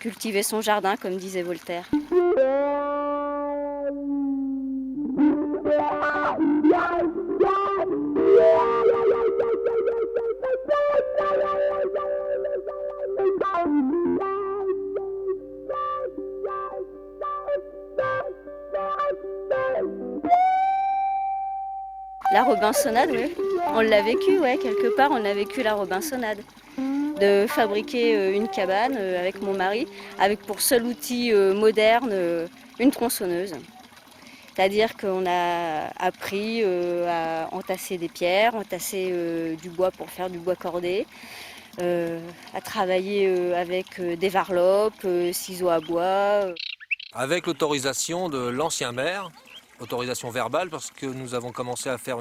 cultiver son jardin, comme disait Voltaire. La Robinsonade, oui. On l'a vécu, ouais, quelque part, on a vécu la Robinsonade. De fabriquer une cabane avec mon mari, avec pour seul outil moderne une tronçonneuse. C'est-à-dire qu'on a appris à entasser des pierres, entasser du bois pour faire du bois cordé, à travailler avec des varlopes, ciseaux à bois. Avec l'autorisation de l'ancien maire, autorisation verbale, parce que nous avons commencé à faire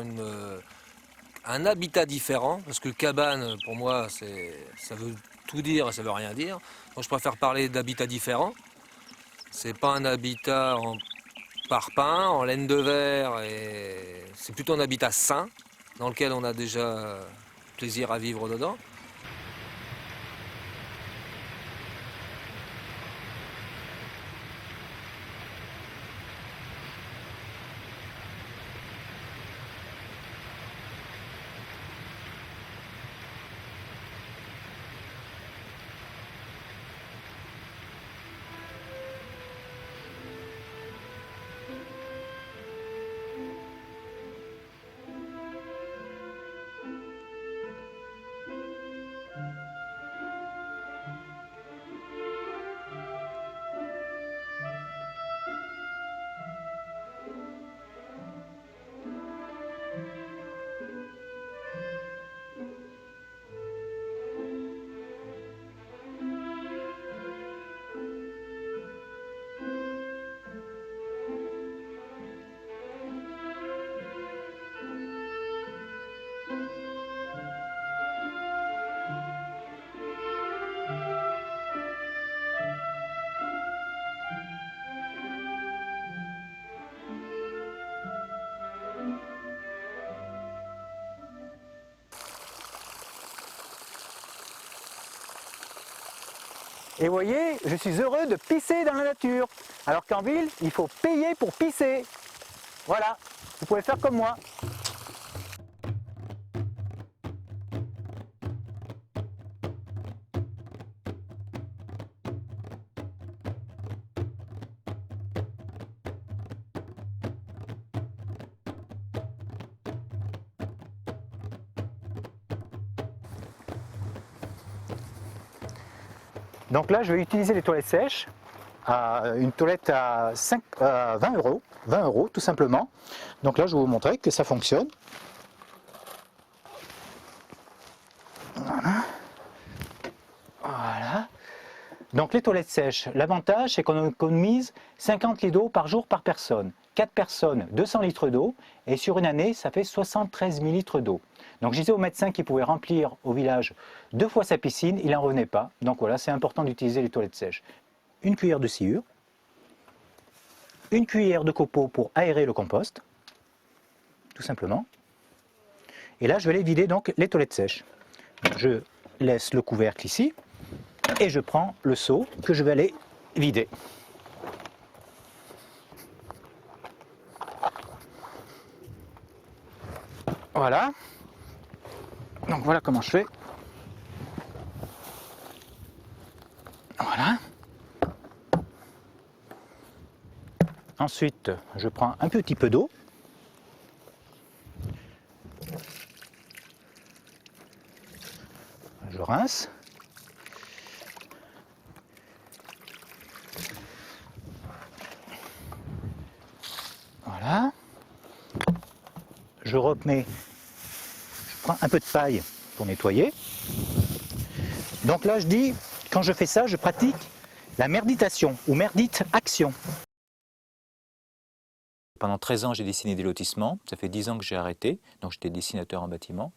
un habitat différent, parce que cabane, pour moi, ça veut tout dire et ça veut rien dire. Donc je préfère parler d'habitat différent. C'est pas un habitat en parpaing, en laine de verre, et c'est plutôt un habitat sain, dans lequel on a déjà plaisir à vivre dedans. Et vous voyez, je suis heureux de pisser dans la nature. Alors qu'en ville, il faut payer pour pisser. Voilà, vous pouvez faire comme moi. Donc là, je vais utiliser les toilettes sèches. Une toilette à 20 euros. 20 euros tout simplement. Donc là, je vais vous montrer que ça fonctionne. Voilà. Voilà. Donc les toilettes sèches, l'avantage c'est qu'on économise 50 litres d'eau par jour par personne. 4 personnes, 200 litres d'eau, et sur une année, ça fait 73 000 litres d'eau. Donc je disais au médecin qu'il pouvait remplir au village 2 fois sa piscine, il n'en revenait pas. Donc voilà, c'est important d'utiliser les toilettes sèches. Une cuillère de sciure, une cuillère de copeaux pour aérer le compost, tout simplement. Et là, je vais aller vider donc les toilettes sèches. Donc, je laisse le couvercle ici, et je prends le seau que je vais aller vider. Voilà. Donc voilà comment je fais. Voilà. Ensuite, je prends un petit peu d'eau. Je rince. Voilà. Je remets, je prends un peu de paille pour nettoyer. Donc là, je dis, quand je fais ça, je pratique la merditation ou merdite action. Pendant 13 ans, j'ai dessiné des lotissements. Ça fait 10 ans que j'ai arrêté. Donc j'étais dessinateur en bâtiment.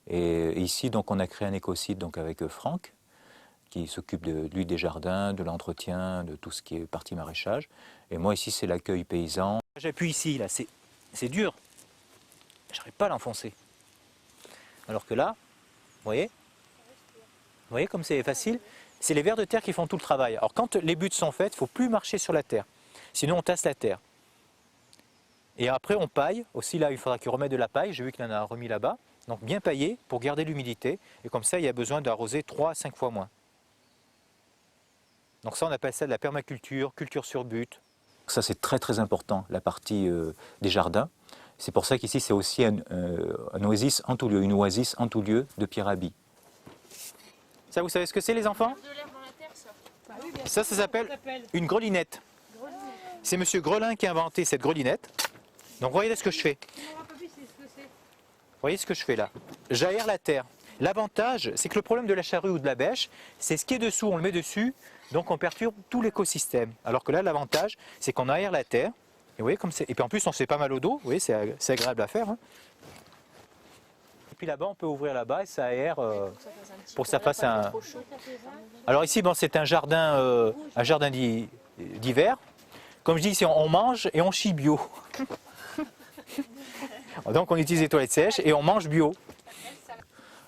Et ici, donc, on a créé un écosite donc, avec Franck, qui s'occupe lui des jardins, de l'entretien, de tout ce qui est partie maraîchage. Et moi, ici, c'est l'accueil paysan. J'appuie ici, là, c'est dur. J'arrive pas à l'enfoncer. Alors que là, vous voyez comme c'est facile. c'est les vers de terre qui font tout le travail. Alors quand les buttes sont faites, il ne faut plus marcher sur la terre, sinon on tasse la terre. Et après on paille, aussi là il faudra qu'il remette de la paille, j'ai vu qu'il en a remis là-bas, donc bien paillé pour garder l'humidité, et comme ça il y a besoin d'arroser 3 à 5 fois moins. Donc ça on appelle ça de la permaculture, culture sur butte. Ça c'est très très important, la partie des jardins. C'est pour ça qu'ici c'est aussi un oasis en tout lieu, une oasis en tout lieu de Pierre Rabhi. Ça vous savez ce que c'est les enfants? Ça s'appelle une grelinette. C'est monsieur Grelin qui a inventé cette grelinette. Donc voyez ce que je fais. Voyez ce que je fais là. J'aère la terre. L'avantage, c'est que le problème de la charrue ou de la bêche, c'est ce qui est dessous, on le met dessus, donc on perturbe tout l'écosystème. Alors que là, l'avantage, c'est qu'on aère la terre. Et, vous voyez, comme et puis en plus, on se fait pas mal au dos. Vous voyez, c'est agréable à faire. Hein. Et puis là-bas, on peut ouvrir là-bas et ça aère pour que ça fasse un... Alors ici, bon, c'est un jardin d'hiver. Comme je dis, ici, on mange et on chie bio. Donc on utilise les toilettes sèches et on mange bio.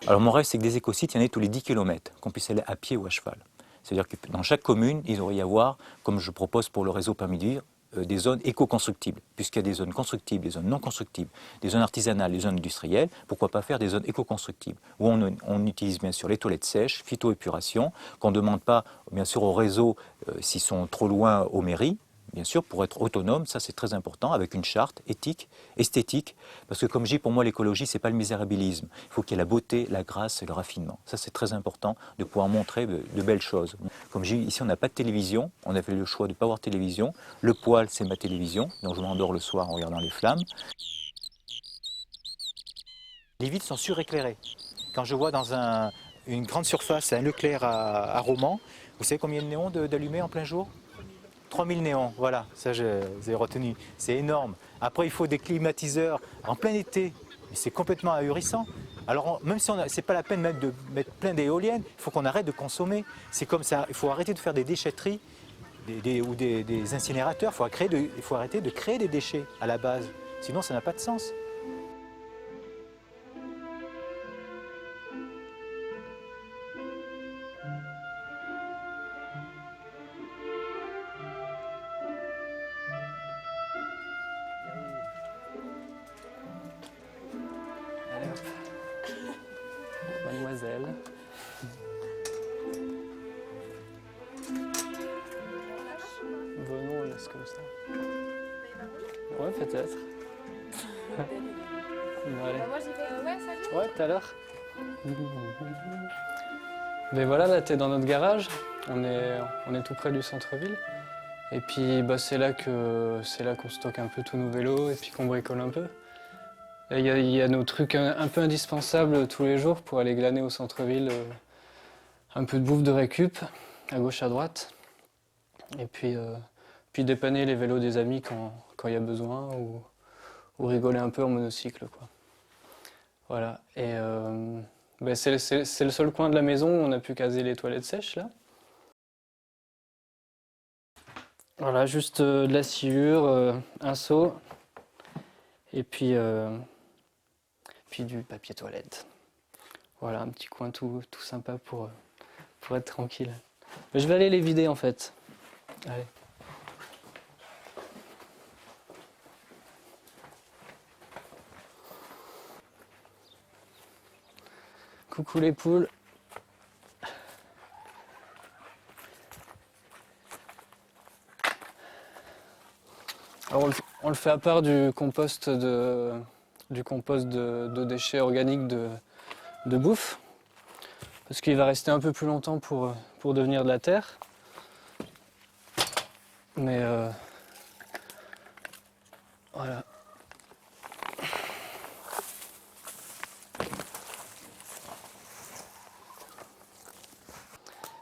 Alors mon rêve, c'est que des écosites, il y en ait tous les 10 km, qu'on puisse aller à pied ou à cheval. C'est-à-dire que dans chaque commune, il devrait y avoir, comme je propose pour le réseau Permis-Dire, des zones éco-constructibles. Puisqu'il y a des zones constructibles, des zones non constructibles, des zones artisanales, des zones industrielles, pourquoi pas faire des zones éco-constructibles, où on utilise bien sûr les toilettes sèches, phytoépuration, qu'on ne demande pas bien sûr au réseau s'ils sont trop loin aux mairies, bien sûr, pour être autonome, ça c'est très important, avec une charte éthique, esthétique, parce que comme je dis, pour moi l'écologie, c'est pas le misérabilisme. Il faut qu'il y ait la beauté, la grâce et le raffinement. Ça c'est très important de pouvoir montrer de belles choses. Comme je dis, ici on n'a pas de télévision, on a fait le choix de ne pas avoir de télévision. Le poêle, c'est ma télévision, donc je m'endors le soir en regardant les flammes. Les villes sont suréclairées. Quand je vois dans une grande surface, un Leclerc à Romans, vous savez combien de néons d'allumés en plein jour ? 3000 néons, voilà, ça j'ai retenu, c'est énorme. Après il faut des climatiseurs en plein été, mais c'est complètement ahurissant. Alors même si c'est pas la peine même de mettre plein d'éoliennes, il faut qu'on arrête de consommer. C'est comme ça, il faut arrêter de faire des déchetteries ou des incinérateurs, il faut arrêter de créer des déchets à la base, sinon ça n'a pas de sens. Mademoiselle. Bon, non, on laisse comme ça. Ouais, peut-être. Bon, allez. Moi j'y vais. Ouais, salut. Ouais, tout à l'heure. Mais voilà, là, t'es dans notre garage. On est tout près du centre-ville. Et puis, bah, c'est là qu'on stocke un peu tous nos vélos et puis qu'on bricole un peu. Il y a nos trucs un peu indispensables tous les jours pour aller glaner au centre-ville. Un peu de bouffe de récup, à gauche, à droite. Et puis dépanner les vélos des amis quand il y a besoin ou rigoler un peu en monocycle, quoi. Voilà. Et ben c'est le seul coin de la maison où on a pu caser les toilettes sèches, là. Voilà, juste de la sciure, un seau et puis du papier toilette. Voilà, un petit coin tout sympa pour être tranquille. Mais je vais aller les vider en fait. Allez. Coucou les poules. Alors on le fait à part du compost de déchets organiques de bouffe, parce qu'il va rester un peu plus longtemps pour devenir de la terre. Mais voilà.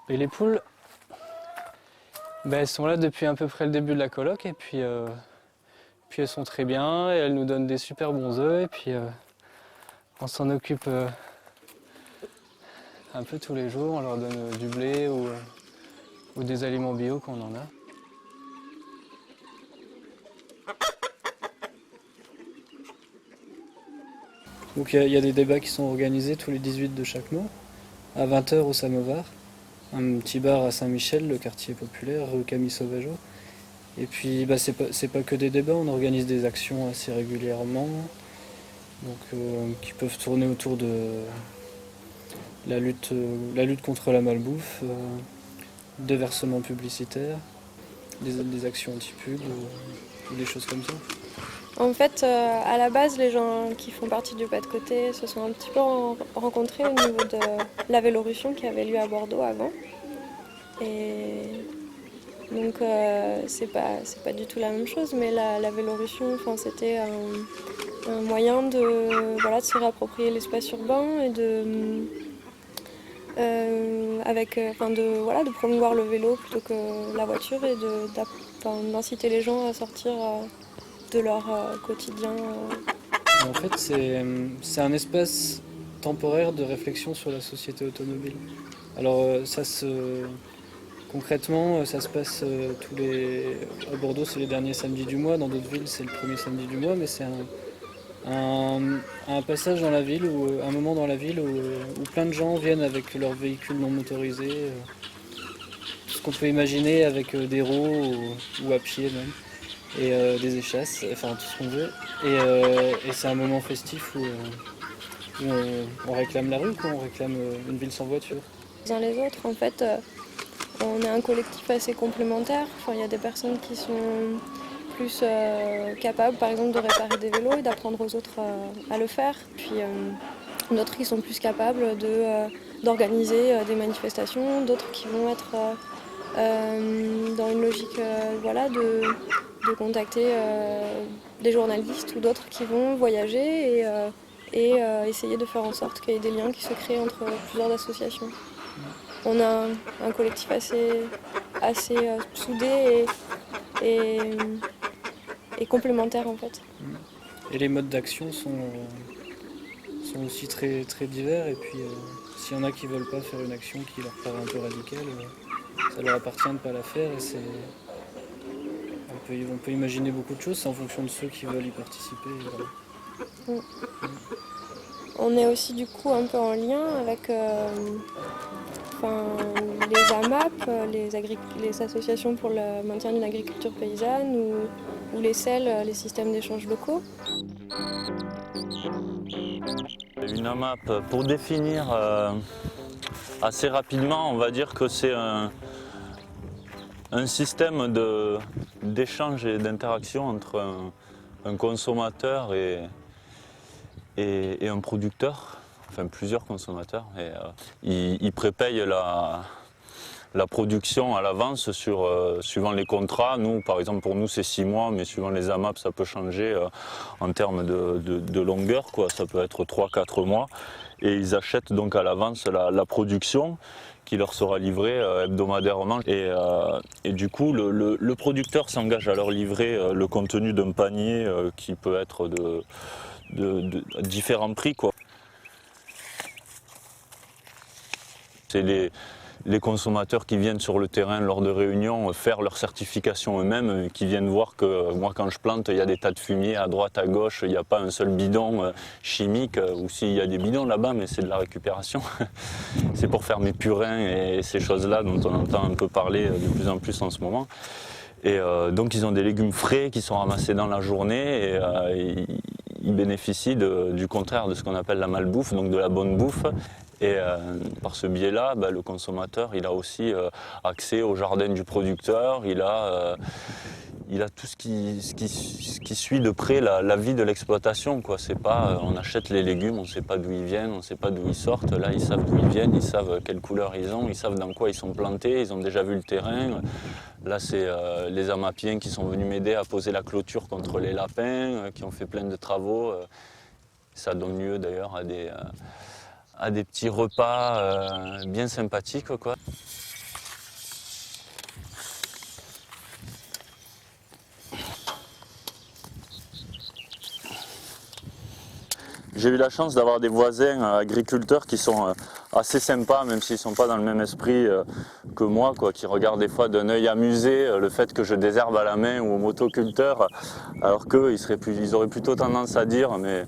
Et les poules, ben, elles sont là depuis à peu près le début de la coloc et puis elles sont très bien et elles nous donnent des super bons œufs et puis on s'en occupe un peu tous les jours, on leur donne du blé ou des aliments bio quand on en a. Donc il y a des débats qui sont organisés tous les 18 de chaque mois, à 20 h au Samovar. un petit bar à Saint-Michel, le quartier populaire, rue Camille Sauvageau. Et puis c'est pas que des débats, on organise des actions assez régulièrement, donc, qui peuvent tourner autour de la lutte contre la malbouffe, des versements publicitaires, des actions anti-pub ou des choses comme ça. En fait, à la base, les gens qui font partie du Pas de Côté se sont un petit peu rencontrés au niveau de la Vélorution qui avait lieu à Bordeaux avant. Et donc, c'est pas du tout la même chose, mais la Vélorution, c'était un moyen de se réapproprier l'espace urbain et de promouvoir le vélo plutôt que la voiture et d'inciter les gens à sortir de leur quotidien. En fait, c'est un espace temporaire de réflexion sur la société automobile. Alors concrètement, ça se passe à Bordeaux, c'est les derniers samedis du mois, dans d'autres villes, c'est le premier samedi du mois, mais c'est un passage dans la ville, un moment dans la ville où plein de gens viennent avec leurs véhicules non motorisés, tout ce qu'on peut imaginer avec des roues ou à pied même, et des échasses, enfin tout ce qu'on veut. Et c'est un moment festif où on réclame la rue, quoi, on réclame une ville sans voiture. Les uns les autres, en fait, on est un collectif assez complémentaire. Il y a des personnes qui sont plus capables, par exemple, de réparer des vélos et d'apprendre aux autres à le faire. Puis d'autres qui sont plus capables d'organiser des manifestations, d'autres qui vont être dans une logique de contacter des journalistes ou d'autres qui vont voyager et essayer de faire en sorte qu'il y ait des liens qui se créent entre plusieurs associations. On a un collectif assez soudé et complémentaire en fait. Et les modes d'action sont aussi très, très divers. Et puis s'il y en a qui ne veulent pas faire une action qui leur paraît un peu radicale, ça leur appartient de ne pas la faire. Et on peut imaginer beaucoup de choses, c'est en fonction de ceux qui veulent y participer. Voilà. On est aussi du coup un peu en lien avec les AMAP, les associations pour le maintien d'une agriculture paysanne ou les SEL, les systèmes d'échange locaux. Une AMAP, pour définir assez rapidement, on va dire que c'est un système d'échange et d'interaction entre un consommateur et un producteur, enfin plusieurs consommateurs. Et ils prépayent la production à l'avance suivant les contrats. Nous, par exemple, pour nous, c'est 6 mois, mais suivant les AMAP, ça peut changer en termes de longueur, quoi. Ça peut être 3-4 mois. Et ils achètent donc à l'avance la production qui leur sera livrée hebdomadairement. Et du coup, le producteur s'engage à leur livrer le contenu d'un panier qui peut être de différents prix, quoi. C'est les consommateurs qui viennent sur le terrain lors de réunions faire leur certification eux-mêmes, qui viennent voir que moi quand je plante, il y a des tas de fumier à droite, à gauche, il n'y a pas un seul bidon chimique, ou s'il y a des bidons là-bas, mais c'est de la récupération. C'est pour faire mes purins et ces choses-là dont on entend un peu parler de plus en plus en ce moment. Et donc ils ont des légumes frais qui sont ramassés dans la journée et ils bénéficient du contraire de ce qu'on appelle la malbouffe, donc de la bonne bouffe. Et par ce biais-là, le consommateur il a aussi accès au jardin du producteur, il a tout ce qui suit de près la vie de l'exploitation, quoi. C'est pas on achète les légumes, on ne sait pas d'où ils viennent, on ne sait pas d'où ils sortent. Là, ils savent d'où ils viennent, ils savent quelle couleur ils ont, ils savent dans quoi ils sont plantés, ils ont déjà vu le terrain. Là, c'est les amapiens qui sont venus m'aider à poser la clôture contre les lapins, qui ont fait plein de travaux. Ça donne lieu d'ailleurs à des petits repas bien sympathiques, quoi. J'ai eu la chance d'avoir des voisins agriculteurs qui sont assez sympas, même s'ils ne sont pas dans le même esprit que moi, quoi, qui regardent des fois d'un œil amusé le fait que je désherbe à la main ou au motoculteur, alors qu'eux, ils auraient plutôt tendance à dire mais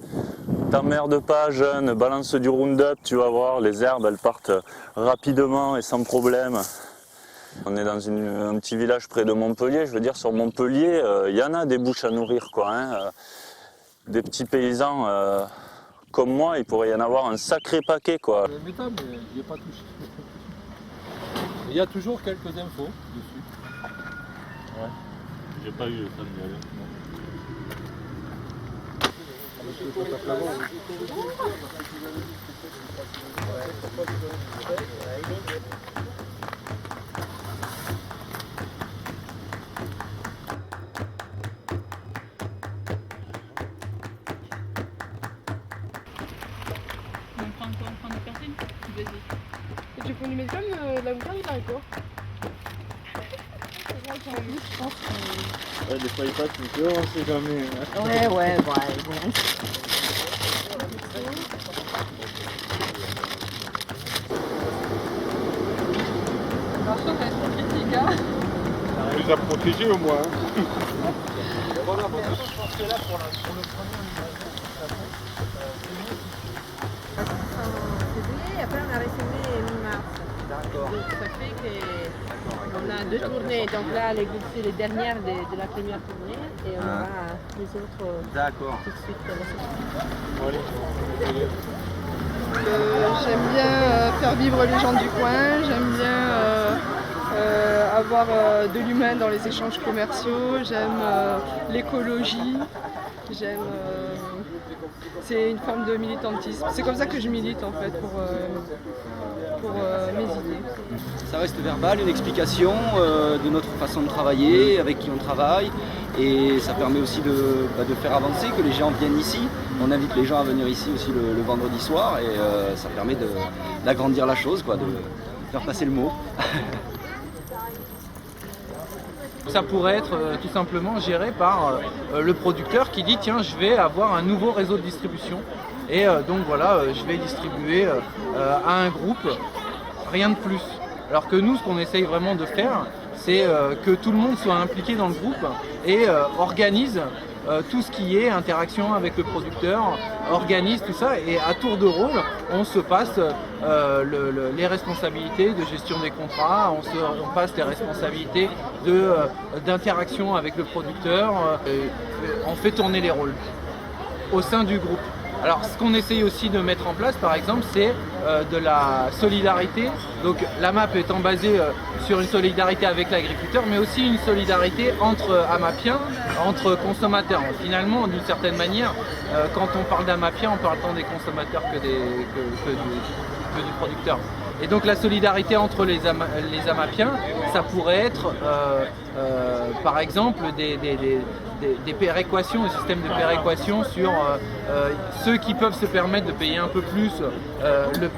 T'emmerdes pas, jeune, balance du Roundup, tu vas voir, les herbes elles partent rapidement et sans problème. On est dans un petit village près de Montpellier, je veux dire sur Montpellier, y en a des bouches à nourrir quoi. Hein. Des petits paysans comme moi, il pourrait y en avoir un sacré paquet quoi. Le métal, mais il n'y a pas touché. Il y a toujours quelques infos dessus. Ouais. J'ai pas eu le temps d'y aller. Et tu prends du métal, la moutarde il arrive quoi? Ouais, des fois il passe un peu, on sait jamais. Ouais, ouais. Attention, ça va être critique, hein. On les a protégés au moins. février, après on a ressemé mi-mars. D'accord. Donc ça fait qu'on a deux tournées. Donc là, c'est les dernières de la première tournée et on aura les autres tout de suite. J'aime bien faire vivre les gens du coin, j'aime bien avoir de l'humain dans les échanges commerciaux, j'aime l'écologie, j'aime... c'est une forme de militantisme. C'est comme ça que je milite en fait pour mes idées. Ça reste verbal, une explication de notre façon de travailler, avec qui on travaille. Et ça permet aussi de faire avancer, que les gens viennent ici. On invite les gens à venir ici aussi le vendredi soir et ça permet d'agrandir la chose, quoi, de faire passer le mot. Ça pourrait être tout simplement géré par le producteur qui dit tiens, je vais avoir un nouveau réseau de distribution et donc voilà, je vais distribuer à un groupe, rien de plus. Alors que nous, ce qu'on essaye vraiment de faire, c'est que tout le monde soit impliqué dans le groupe et organise tout ce qui est interaction avec le producteur, organise tout ça et à tour de rôle, on se passe les responsabilités de gestion des contrats, on passe les responsabilités d'interaction avec le producteur, on fait tourner les rôles au sein du groupe. Alors ce qu'on essaye aussi de mettre en place par exemple c'est de la solidarité. Donc la MAP étant basée sur une solidarité avec l'agriculteur mais aussi une solidarité entre amapiens, entre consommateurs. Finalement d'une certaine manière quand on parle d'amapiens on parle tant des consommateurs que du producteur. Et donc la solidarité entre les amapiens ça pourrait être par exemple des péréquations, un système de péréquation sur ceux qui peuvent se permettre de payer un peu plus le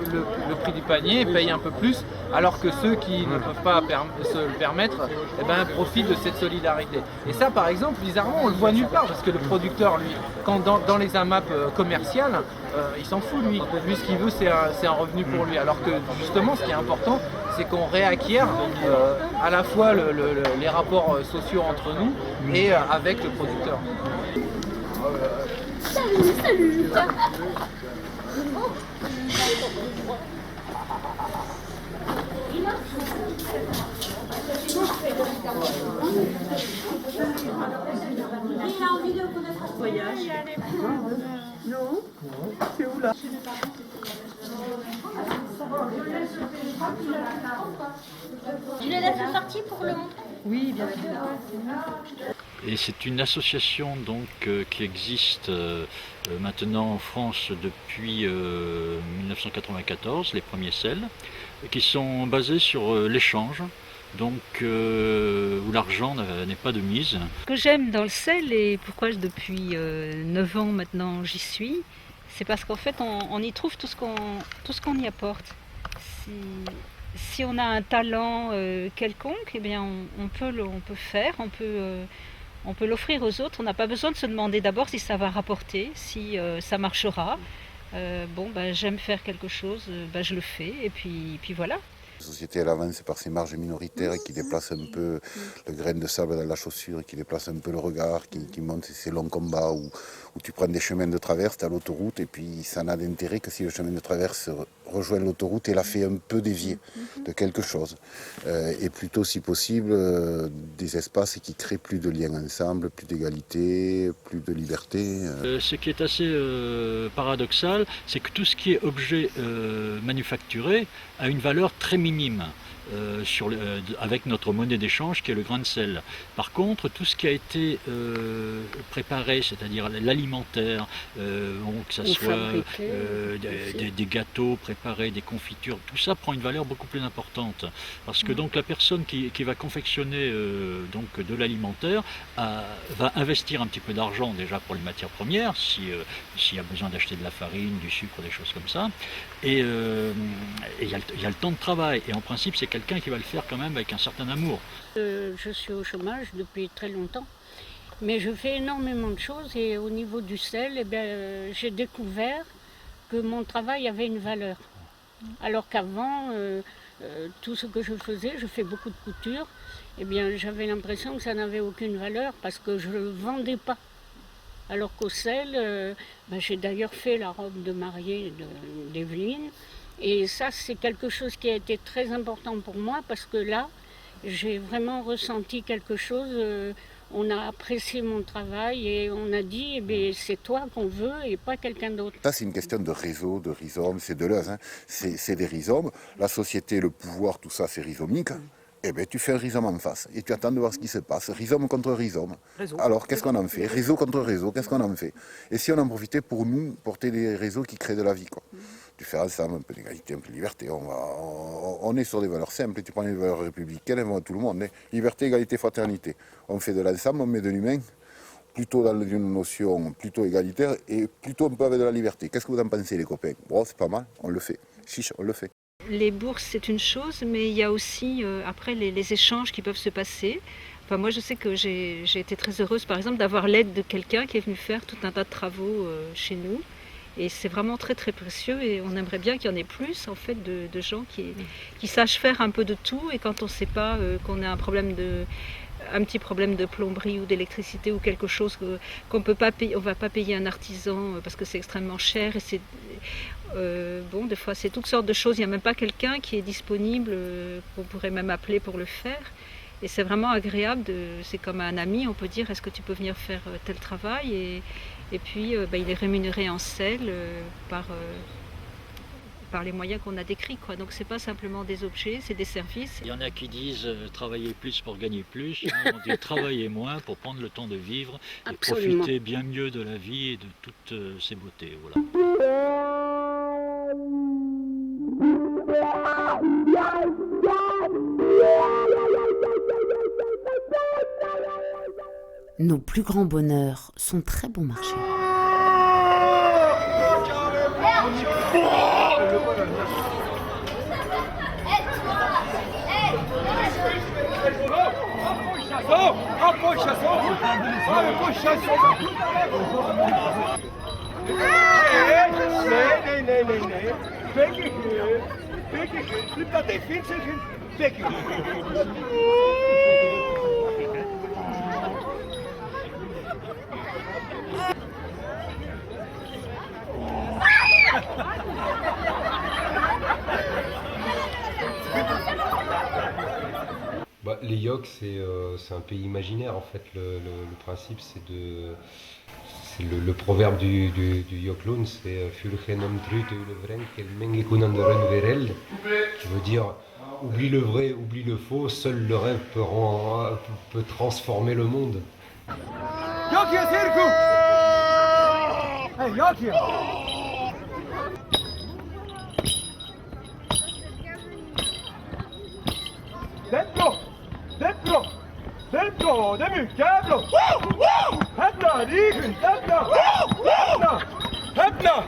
prix du panier payent un peu plus, alors que ceux qui ne peuvent pas se le permettre profitent de cette solidarité. Et ça par exemple, bizarrement, on le voit nulle part, parce que le producteur, lui, quand dans les AMAP commerciales, il s'en fout lui. Lui ce qu'il veut c'est un revenu pour lui, alors que justement ce qui est important, c'est qu'on réacquiert à la fois les rapports sociaux entre nous et avec le producteur. Salut Lucas. Il a envie de connaître ce voyage. Non. C'est où là? Tu le laisses sortir pour le montrer? Oui, bien sûr. Et c'est une association donc qui existe maintenant en France depuis 1994, les premiers sels, qui sont basés sur l'échange, donc où l'argent n'est pas de mise. Ce que j'aime dans le sel et pourquoi depuis 9 ans maintenant j'y suis, c'est parce qu'en fait on y trouve tout ce qu'on y apporte. Si on a un talent quelconque, eh bien on peut faire, on peut l'offrir aux autres. On n'a pas besoin de se demander d'abord si ça va rapporter, si ça marchera. J'aime faire quelque chose, je le fais et puis voilà. La société elle avance par ses marges minoritaires qui déplacent un peu le grain de sable dans la chaussure, qui déplacent un peu le regard, qui monte ces longs combats où tu prends des chemins de traverse, tu as l'autoroute et puis ça n'a d'intérêt que si le chemin de traverse rejoint l'autoroute et la fait un peu dévier de quelque chose. Et plutôt si possible des espaces qui créent plus de liens ensemble, plus d'égalité, plus de liberté. Ce qui est assez paradoxal, c'est que tout ce qui est objet manufacturé a une valeur très minime. Avec notre monnaie d'échange qui est le grain de sel. Par contre, tout ce qui a été préparé, c'est-à-dire l'alimentaire, que ce soit des gâteaux préparés, des confitures, tout ça prend une valeur beaucoup plus importante. Parce que donc la personne qui va confectionner donc de l'alimentaire va investir un petit peu d'argent déjà pour les matières premières, s'il y a besoin d'acheter de la farine, du sucre, des choses comme ça. Et il y a le temps de travail. Et en principe, c'est quelqu'un qui va le faire quand même avec un certain amour. Je suis au chômage depuis très longtemps, mais je fais énormément de choses et au niveau du sel, j'ai découvert que mon travail avait une valeur. Alors qu'avant, tout ce que je fais beaucoup de couture, j'avais l'impression que ça n'avait aucune valeur parce que je ne le vendais pas. Alors qu'au sel, j'ai d'ailleurs fait la robe de mariée d'Evelyne. Et ça, c'est quelque chose qui a été très important pour moi parce que là, j'ai vraiment ressenti quelque chose. On a apprécié mon travail et on a dit, c'est toi qu'on veut et pas quelqu'un d'autre. Ça, c'est une question de réseau, de rhizomes, c'est de l'œuf. C'est des rhizomes. La société, le pouvoir, tout ça, c'est rhizomique. Tu fais un rhizome en face et tu attends de voir ce qui se passe. Rhizome contre rhizome. Alors, qu'est-ce qu'on en fait? Réseau contre réseau, qu'est-ce qu'on en fait? Et si on en profitait pour nous, porter des réseaux qui créent de la vie, quoi. Tu fais ensemble un peu d'égalité, un peu de liberté. On est sur des valeurs simples. Tu prends les valeurs républicaines, elles vont à tout le monde. Liberté, égalité, fraternité. On fait de l'ensemble, on met de l'humain, plutôt dans une notion plutôt égalitaire et plutôt un peu avec de la liberté. Qu'est-ce que vous en pensez, les copains? Bon, c'est pas mal, on le fait. Chiche, on le fait. Les bourses, c'est une chose, mais il y a aussi après les échanges qui peuvent se passer. Enfin, moi, je sais que j'ai été très heureuse, par exemple, d'avoir l'aide de quelqu'un qui est venu faire tout un tas de travaux chez nous. Et c'est vraiment très très précieux et on aimerait bien qu'il y en ait plus en fait de gens qui sachent faire un peu de tout et quand on ne sait pas qu'on a un petit problème de plomberie ou d'électricité ou quelque chose qu'on peut pas payer, on va pas payer un artisan parce que c'est extrêmement cher et c'est des fois c'est toutes sortes de choses, il n'y a même pas quelqu'un qui est disponible qu'on pourrait même appeler pour le faire. Et c'est vraiment agréable, c'est comme un ami, on peut dire est-ce que tu peux venir faire tel travail et puis il est rémunéré en sel par les moyens qu'on a décrits, quoi. Donc c'est pas simplement des objets, c'est des services. Il y en a qui disent travailler plus pour gagner plus, on dit travailler moins pour prendre le temps de vivre et profiter bien mieux de la vie et de toutes ses beautés. Voilà. Nos plus grands bonheurs sont très bon marché. Les Yoks, c'est un pays imaginaire en fait. Le principe, c'est le proverbe du Yoklun, c'est Fulgenom trute le vren quel mengekunan de renverel, qui veut dire oublie le vrai, oublie le faux, seul le rêve peut transformer le monde. Yokia Circu! Hey, Yokia! Dentro! Dentro! Dentro! Det är mycket! Hämna! Dikun! Hämna! Hämna!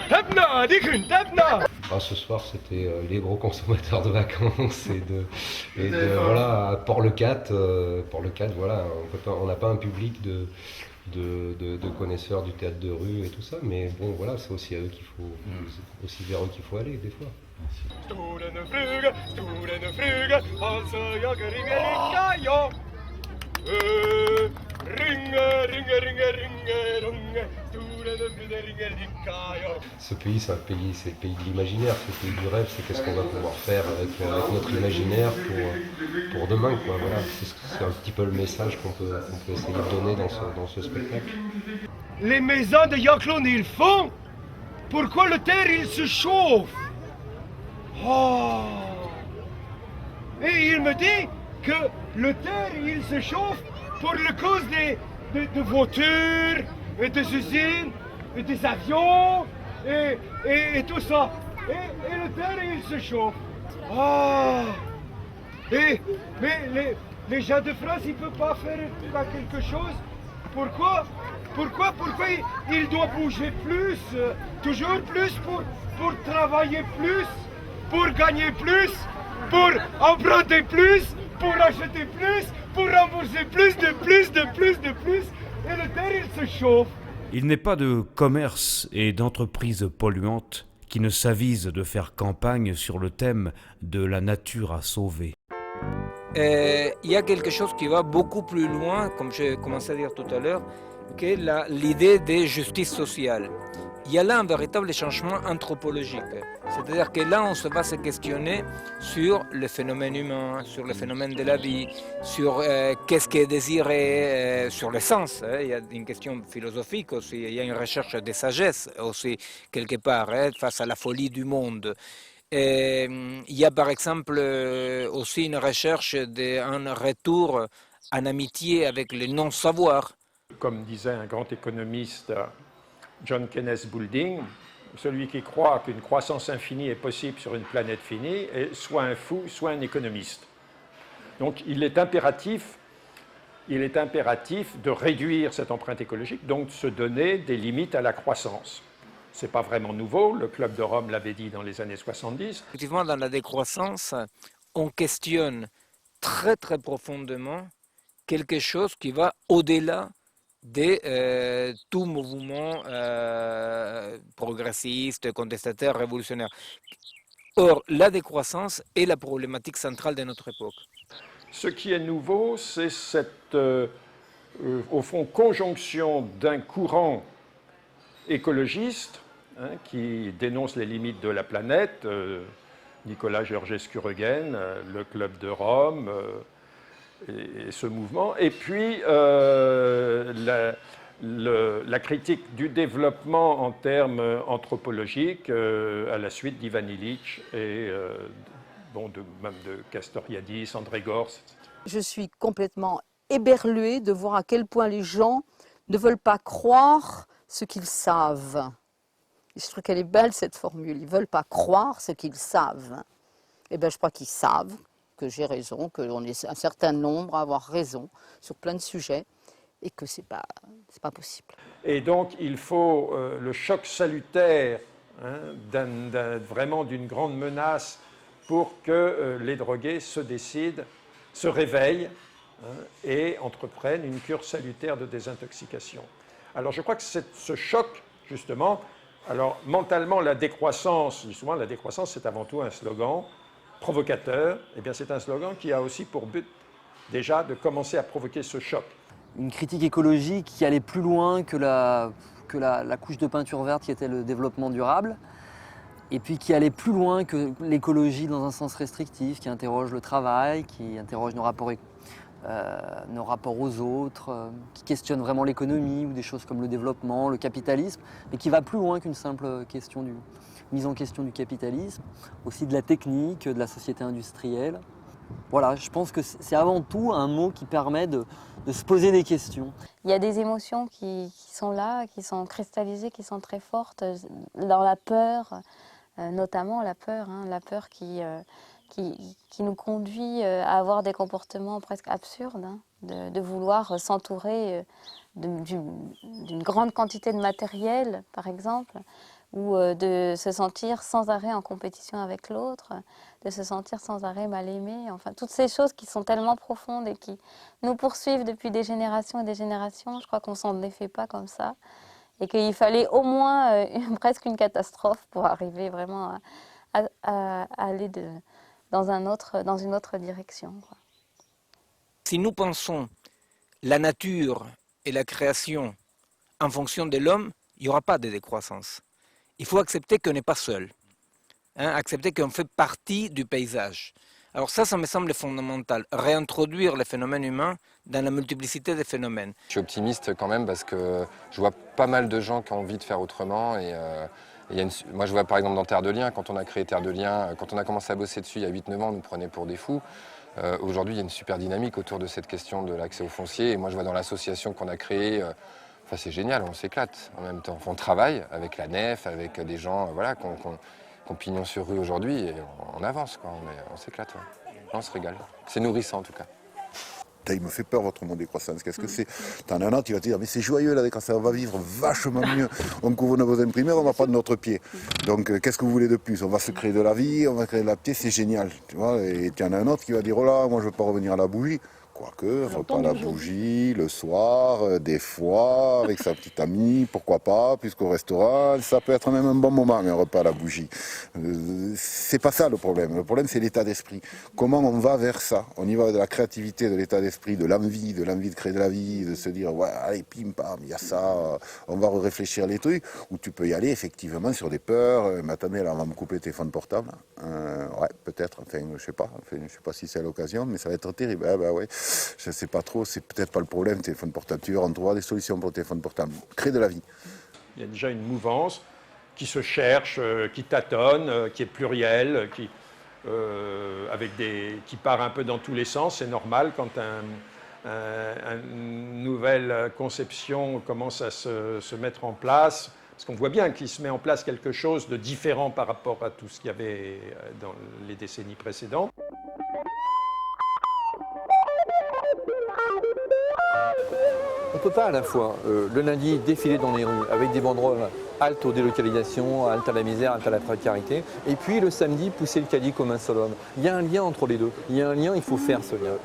Hämna! Dikun! Hämna! Ce soir, c'était les gros consommateurs de vacances voilà, Port-le-Cat, voilà, on n'a pas un public de connaisseurs du théâtre de rue et tout ça, mais bon voilà, c'est aussi à eux qu'il faut, aussi vers eux qu'il faut aller des fois. Ce pays, c'est le pays de l'imaginaire, c'est le pays du rêve, c'est qu'est-ce qu'on va pouvoir faire avec notre imaginaire pour demain, quoi. Voilà, c'est un petit peu le message qu'on peut essayer de donner dans ce spectacle. Les maisons de Yoclone, ils font. Pourquoi le terre, il se chauffe? Oh. Et il me dit que le terre, il se chauffe pour la cause de voitures, et des usines, et des avions, et tout ça. Et le terre, il se chauffe. Ah. Mais les gens de France, ils ne peuvent pas faire quelque chose. Pourquoi il doit bouger plus, toujours plus, pour travailler plus, pour gagner plus, pour emprunter plus, pour acheter plus, pour rembourser plus. Et le terre, il se chauffe. Il n'est pas de commerce et d'entreprises polluantes qui ne s'avisent de faire campagne sur le thème de la nature à sauver. Il y a quelque chose qui va beaucoup plus loin, comme j'ai commencé à dire tout à l'heure, que l'idée de justice sociale. Il y a là un véritable changement anthropologique. C'est-à-dire que là, on va se questionner sur le phénomène humain, sur le phénomène de la vie, sur qu'est-ce qui est désiré, sur le sens. Il y a une question philosophique aussi, il y a une recherche de sagesse aussi, quelque part, face à la folie du monde. Et il y a par exemple aussi une recherche d'un retour en amitié avec le non-savoir. Comme disait un grand économiste, John Kenneth Boulding, celui qui croit qu'une croissance infinie est possible sur une planète finie est soit un fou, soit un économiste. Donc il est impératif de réduire cette empreinte écologique, donc de se donner des limites à la croissance. Ce n'est pas vraiment nouveau, le Club de Rome l'avait dit dans les années 70. Effectivement, dans la décroissance, on questionne très très profondément quelque chose qui va au-delà de tout mouvement progressiste, contestataire, révolutionnaire. Or, la décroissance est la problématique centrale de notre époque. Ce qui est nouveau, c'est cette, au fond, conjonction d'un courant écologiste qui dénonce les limites de la planète, Nicolas Georgescu-Roegen, le Club de Rome, et ce mouvement, et puis la critique du développement en termes anthropologiques à la suite d'Ivan Illich et même de Castoriadis, André Gorz, etc. Je suis complètement éberluée de voir à quel point les gens ne veulent pas croire ce qu'ils savent. Et je trouve qu'elle est belle cette formule, ils ne veulent pas croire ce qu'ils savent. Eh bien je crois qu'ils savent que j'ai raison, qu'on est un certain nombre à avoir raison sur plein de sujets et que c'est pas possible. Et donc il faut le choc salutaire vraiment d'une grande menace pour que les drogués se décident, se réveillent et entreprennent une cure salutaire de désintoxication. Alors je crois que ce choc, justement, alors mentalement la décroissance, justement la décroissance c'est avant tout un slogan provocateur, eh bien c'est un slogan qui a aussi pour but déjà de commencer à provoquer ce choc. Une critique écologique qui allait plus loin que la couche de peinture verte qui était le développement durable, et puis qui allait plus loin que l'écologie dans un sens restrictif, qui interroge le travail, qui interroge nos rapports aux autres, qui questionne vraiment l'économie ou des choses comme le développement, le capitalisme, mais qui va plus loin qu'une simple mise en question du capitalisme, aussi de la technique, de la société industrielle. Voilà, je pense que c'est avant tout un mot qui permet de se poser des questions. Il y a des émotions qui sont là, qui sont cristallisées, qui sont très fortes, dans la peur, notamment la peur qui nous conduit à avoir des comportements presque absurdes, de vouloir s'entourer d'une grande quantité de matériel, par exemple, ou de se sentir sans arrêt en compétition avec l'autre, de se sentir sans arrêt mal aimé. Enfin, toutes ces choses qui sont tellement profondes et qui nous poursuivent depuis des générations et des générations, je crois qu'on s'en défait pas comme ça. Et qu'il fallait au moins presque une catastrophe pour arriver vraiment à aller dans une autre direction, quoi. Si nous pensons la nature et la création en fonction de l'homme, il n'y aura pas de décroissance. Il faut accepter qu'on n'est pas seul, accepter qu'on fait partie du paysage. Alors ça me semble fondamental, réintroduire les phénomènes humains dans la multiplicité des phénomènes. Je suis optimiste quand même parce que je vois pas mal de gens qui ont envie de faire autrement. Moi je vois par exemple dans Terre de Liens, quand on a créé Terre de Liens, quand on a commencé à bosser dessus il y a 8-9 ans, on nous prenait pour des fous. Aujourd'hui il y a une super dynamique autour de cette question de l'accès au foncier. Et moi je vois dans l'association qu'on a créée, c'est génial, on s'éclate en même temps. On travaille avec la nef, avec des gens voilà, qu'on pignon sur rue aujourd'hui et on avance, quoi. On s'éclate, ouais. On se régale. C'est nourrissant en tout cas. Il me fait peur votre mot décroissance. Qu'est-ce que c'est? T'en as un autre, il va te dire, mais c'est joyeux la décroissance, on va vivre vachement mieux. On couvre nos besoins primaires, on va prendre notre pied. Donc qu'est-ce que vous voulez de plus? On va se créer de la vie, on va créer de la pied, c'est génial. Tu vois, et il y en a un autre qui va dire, oh là, moi je veux pas revenir à la bougie. Quoique, repas à la bougie, le soir, des fois, avec sa petite amie, pourquoi pas, puisqu'au restaurant, ça peut être même un bon moment, un repas à la bougie. C'est pas ça le problème. Le problème, c'est l'état d'esprit. Comment on va vers ça? On y va de la créativité, de l'état d'esprit, de l'envie de créer de la vie, de se dire, ouais, allez, pim, pam, il y a ça, on va réfléchir les trucs, ou tu peux y aller effectivement sur des peurs. Mais attendez, là, on va me couper le téléphone portable. Ouais, peut-être, je sais pas si c'est à l'occasion, mais ça va être terrible. Ah, bah ouais. Je ne sais pas trop, c'est peut-être pas le problème, téléphone portable. Tu verras, on trouvera des solutions pour le téléphone portable. Crée de la vie. Il y a déjà une mouvance qui se cherche, qui tâtonne, qui est plurielle, qui part un peu dans tous les sens. C'est normal quand une nouvelle conception commence à se mettre en place. Parce qu'on voit bien qu'il se met en place quelque chose de différent par rapport à tout ce qu'il y avait dans les décennies précédentes. On ne peut pas à la fois, le lundi, défiler dans les rues avec des banderoles halte aux délocalisations, halte à la misère, halte à la précarité, et puis le samedi, pousser le caddie comme un seul homme. Il y a un lien entre les deux. Il y a un lien, il faut faire ce lien.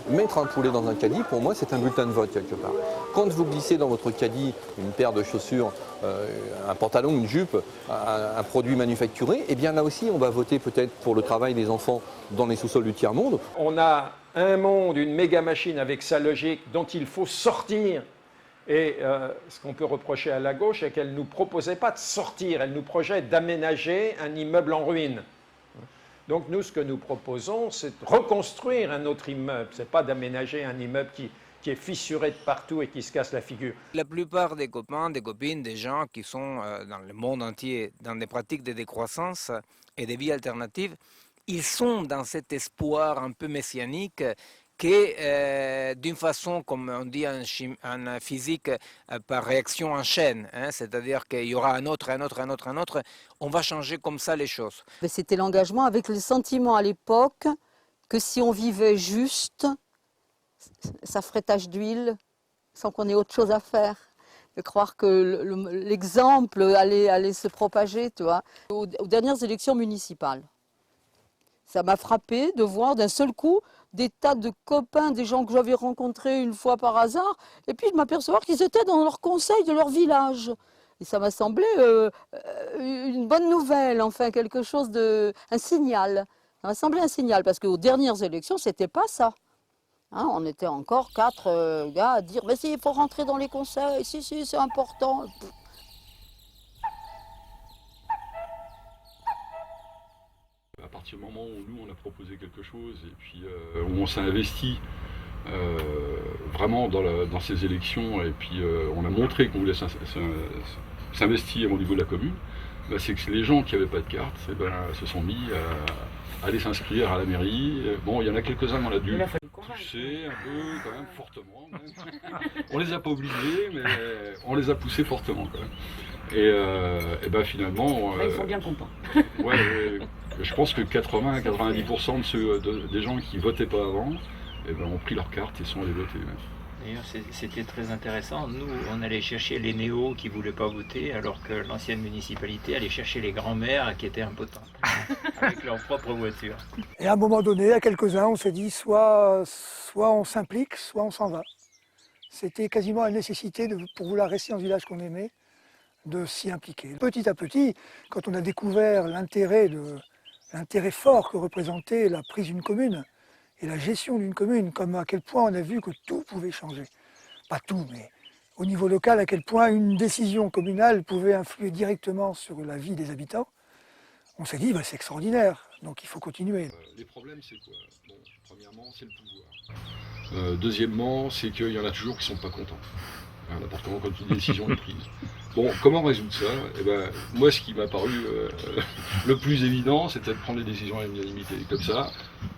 Mettre un poulet dans un caddie, pour moi, c'est un bulletin de vote quelque part. Quand vous glissez dans votre caddie une paire de chaussures, un pantalon, une jupe, un produit manufacturé, eh bien là aussi, on va voter peut-être pour le travail des enfants dans les sous-sols du tiers-monde. On a un monde, une méga machine avec sa logique dont il faut sortir. Et ce qu'on peut reprocher à la gauche, c'est qu'elle ne nous proposait pas de sortir, elle nous projetait d'aménager un immeuble en ruine. Donc nous, ce que nous proposons, c'est de reconstruire un autre immeuble. Ce n'est pas d'aménager un immeuble qui est fissuré de partout et qui se casse la figure. La plupart des copains, des copines, des gens qui sont dans le monde entier, dans des pratiques de décroissance et des vies alternatives, ils sont dans cet espoir un peu messianique que d'une façon, comme on dit en physique, par réaction en chaîne, c'est-à-dire qu'il y aura un autre, on va changer comme ça les choses. C'était l'engagement avec le sentiment à l'époque que si on vivait juste, ça ferait tache d'huile sans qu'on ait autre chose à faire. De croire que l'exemple allait se propager, tu vois. Aux dernières élections municipales, ça m'a frappé de voir d'un seul coup des tas de copains, des gens que j'avais rencontrés une fois par hasard, et puis de m'apercevoir qu'ils étaient dans leur conseil de leur village. Et ça m'a semblé une bonne nouvelle, enfin quelque chose un signal. Ça m'a semblé un signal, parce qu'aux dernières élections, c'était pas ça. Hein, on était encore 4 gars à dire « mais si, il faut rentrer dans les conseils, si, c'est important ». À partir du moment où nous on a proposé quelque chose et puis où on s'est investi vraiment dans ces élections et puis on a montré qu'on voulait s'investir au niveau de la commune, c'est que les gens qui n'avaient pas de carte se sont mis à aller s'inscrire à la mairie. Bon, il y en a quelques-uns qu'on a dû pousser un peu quand même fortement. On les a pas obligés, mais on les a poussés fortement quand même. Et finalement... ils sont bien contents. Je pense que 80-90% des gens qui ne votaient pas avant ont pris leur carte et sont allés voter. D'ailleurs, c'était très intéressant. Nous, on allait chercher les néos qui ne voulaient pas voter, alors que l'ancienne municipalité allait chercher les grands-mères qui étaient impotentes, avec leur propre voiture. Et à un moment donné, à quelques-uns, on s'est dit soit on s'implique, soit on s'en va. C'était quasiment la nécessité, pour vouloir rester dans le village qu'on aimait, de s'y impliquer. Petit à petit, quand on a découvert l'intérêt fort que représentait la prise d'une commune et la gestion d'une commune, comme à quel point on a vu que tout pouvait changer. Pas tout, mais au niveau local, à quel point une décision communale pouvait influer directement sur la vie des habitants, on s'est dit, c'est extraordinaire, donc il faut continuer. Les problèmes, c'est quoi? Bon, premièrement, c'est le pouvoir. Deuxièmement, c'est qu'il y en a toujours qui ne sont pas contents. N'importe comment, quand une décision est prise. Bon, comment résoudre ça? Moi, ce qui m'a paru le plus évident, c'était de prendre les décisions à l'unanimité. Comme ça,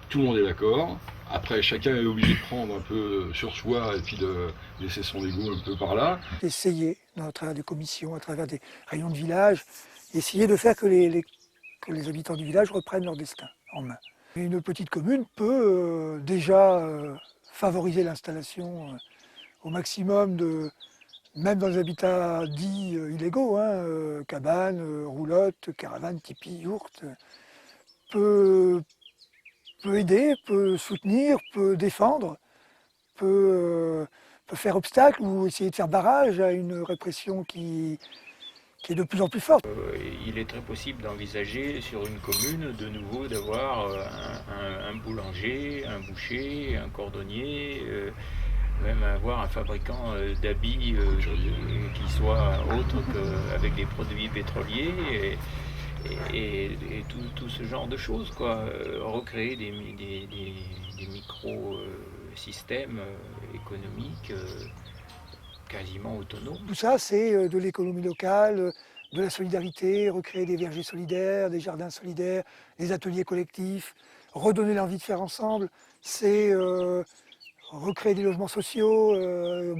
tout le monde est d'accord. Après, chacun est obligé de prendre un peu sur soi et puis de laisser son ego un peu par là. Essayer, à travers des commissions, à travers des réunions de village, essayer de faire que les habitants du village reprennent leur destin en main. Et une petite commune peut déjà favoriser l'installation au maximum même dans les habitats dits illégaux, cabanes, roulottes, caravanes, tipis, yourtes, peut aider, peut soutenir, peut défendre, peut faire obstacle ou essayer de faire barrage à une répression qui est de plus en plus forte. Il est très possible d'envisager sur une commune de nouveau d'avoir un boulanger, un boucher, un cordonnier, même avoir un fabricant d'habits qui soit autre qu'avec des produits pétroliers et tout ce genre de choses, quoi. Recréer des micro-systèmes économiques quasiment autonomes. Tout ça, c'est de l'économie locale, de la solidarité, recréer des vergers solidaires, des jardins solidaires, des ateliers collectifs, redonner l'envie de faire ensemble. C'est recréer des logements sociaux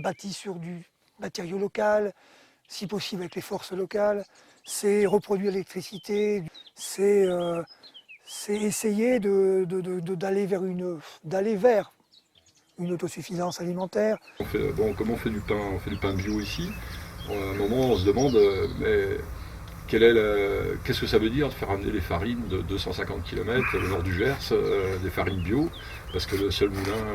bâtis sur du matériau local, si possible avec les forces locales. C'est reproduire l'électricité, c'est essayer d'aller vers une autosuffisance alimentaire. Comment on fait du pain? On fait du pain bio ici. À un moment, on se demande, mais qu'est-ce que ça veut dire de faire amener les farines de 250 km au nord du Gers, des farines bio, parce que le seul moulin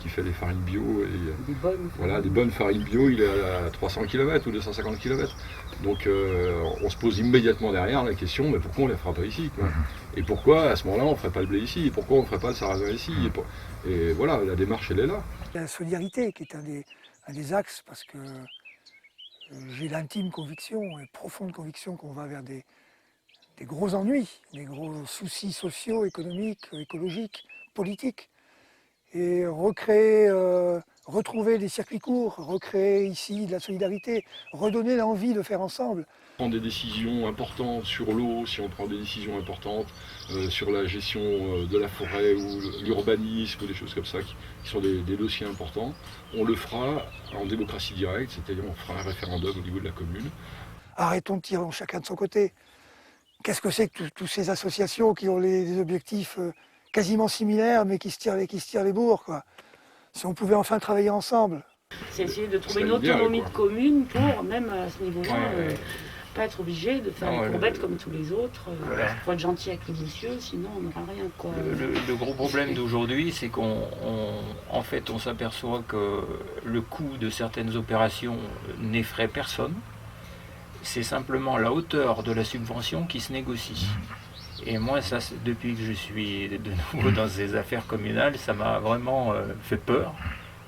qui fait des farines bio, des bonnes farines bio, il est à 300 km ou 250 km. Donc on se pose immédiatement derrière la question, mais pourquoi on ne les fera pas ici, quoi? Et pourquoi à ce moment-là on ne ferait pas le blé ici? Et pourquoi on ne ferait pas le sarrasin ici? Et voilà, la démarche elle est là. La solidarité qui est un des axes, parce que j'ai l'intime conviction, et profonde conviction qu'on va vers des gros ennuis, des gros soucis sociaux, économiques, écologiques, politiques. Et retrouver des circuits courts, recréer ici de la solidarité, redonner l'envie de faire ensemble. Prendre des décisions importantes sur l'eau, si on prend des décisions importantes sur la gestion de la forêt ou l'urbanisme ou des choses comme ça qui sont des dossiers importants, on le fera en démocratie directe, c'est-à-dire on fera un référendum au niveau de la commune. Arrêtons de tirer chacun de son côté. Qu'est-ce que c'est que toutes ces associations qui ont des objectifs quasiment similaires mais qui se tirent les bourres, quoi. Si on pouvait enfin travailler ensemble. C'est essayer de trouver une autonomie de commune pour, même à ce niveau-là, pas être obligé de faire des courbettes comme tous les autres. Faut être gentil avec les messieurs, sinon on n'aura rien, quoi. Le gros problème d'aujourd'hui, c'est qu'on s'aperçoit que le coût de certaines opérations n'effraie personne. C'est simplement la hauteur de la subvention qui se négocie. Et moi, ça, depuis que je suis de nouveau dans ces affaires communales, ça m'a vraiment fait peur.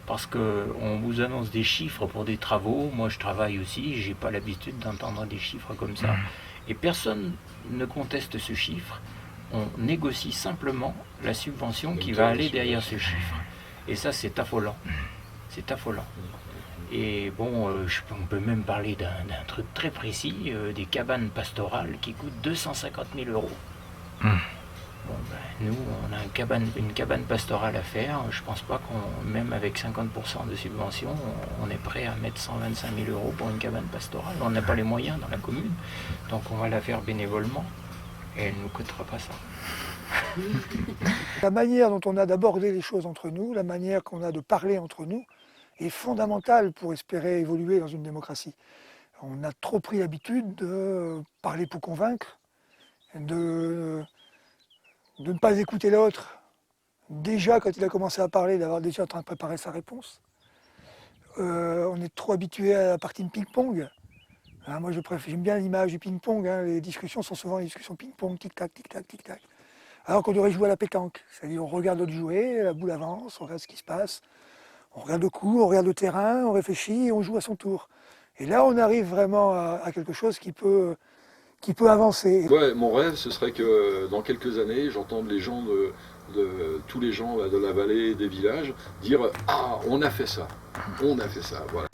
Parce qu'on vous annonce des chiffres pour des travaux. Moi, je travaille aussi, j'ai pas l'habitude d'entendre des chiffres comme ça. Et personne ne conteste ce chiffre. On négocie simplement la subvention qui va aller derrière ce chiffre. Et ça, c'est affolant. C'est affolant. Et bon, on peut même parler d'un truc très précis, des cabanes pastorales qui coûtent 250 000 €. Bon, nous, on a une cabane pastorale à faire. Je pense pas même avec 50% de subvention, on est prêt à mettre 125 000 € pour une cabane pastorale. On n'a pas les moyens dans la commune, donc on va la faire bénévolement et elle ne nous coûtera pas ça. La manière dont on a d'aborder les choses entre nous, la manière qu'on a de parler entre nous, est fondamental pour espérer évoluer dans une démocratie. On a trop pris l'habitude de parler pour convaincre, de ne pas écouter l'autre. Déjà, quand il a commencé à parler, d'avoir déjà en train de préparer sa réponse. On est trop habitué à la partie de ping-pong. Hein, moi, j'aime bien l'image du ping-pong. Hein. Les discussions sont souvent des discussions ping-pong, tic-tac, tic-tac, tic-tac. Alors qu'on devrait jouer à la pétanque. C'est-à-dire, on regarde l'autre jouer, la boule avance, on regarde ce qui se passe. On regarde le coup, on regarde le terrain, on réfléchit et on joue à son tour. Et là, on arrive vraiment à quelque chose qui peut avancer. Ouais, mon rêve, ce serait que dans quelques années, j'entende les gens tous les gens de la vallée et des villages dire « Ah, on a fait ça, voilà. »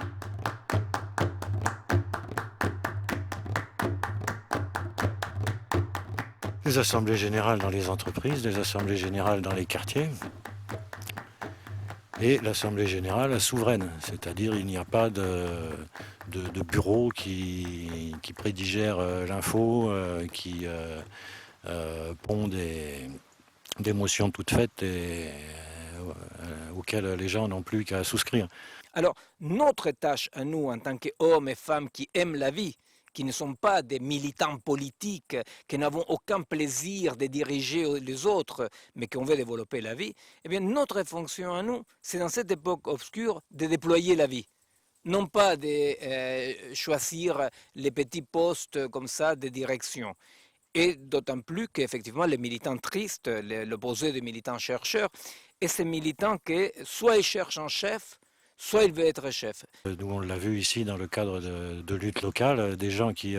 Les assemblées générales dans les entreprises, les assemblées générales dans les quartiers et l'assemblée générale souveraine, c'est-à-dire il n'y a pas de bureau qui prédigère l'info, qui pond des motions toutes faites et auxquelles les gens n'ont plus qu'à souscrire. Alors, notre tâche à nous, en tant qu'hommes et femmes qui aiment la vie, qui ne sont pas des militants politiques, qui n'avons aucun plaisir de diriger les autres, mais qu'on veut développer la vie, eh bien, notre fonction à nous, c'est dans cette époque obscure de déployer la vie. Non pas de choisir les petits postes comme ça de direction. Et d'autant plus qu'effectivement, les militants tristes, l'opposé des militants chercheurs, et ces militants qui, soit ils cherchent un chef, soit il veut être chef. Nous, on l'a vu ici dans le cadre de lutte locale, des gens qui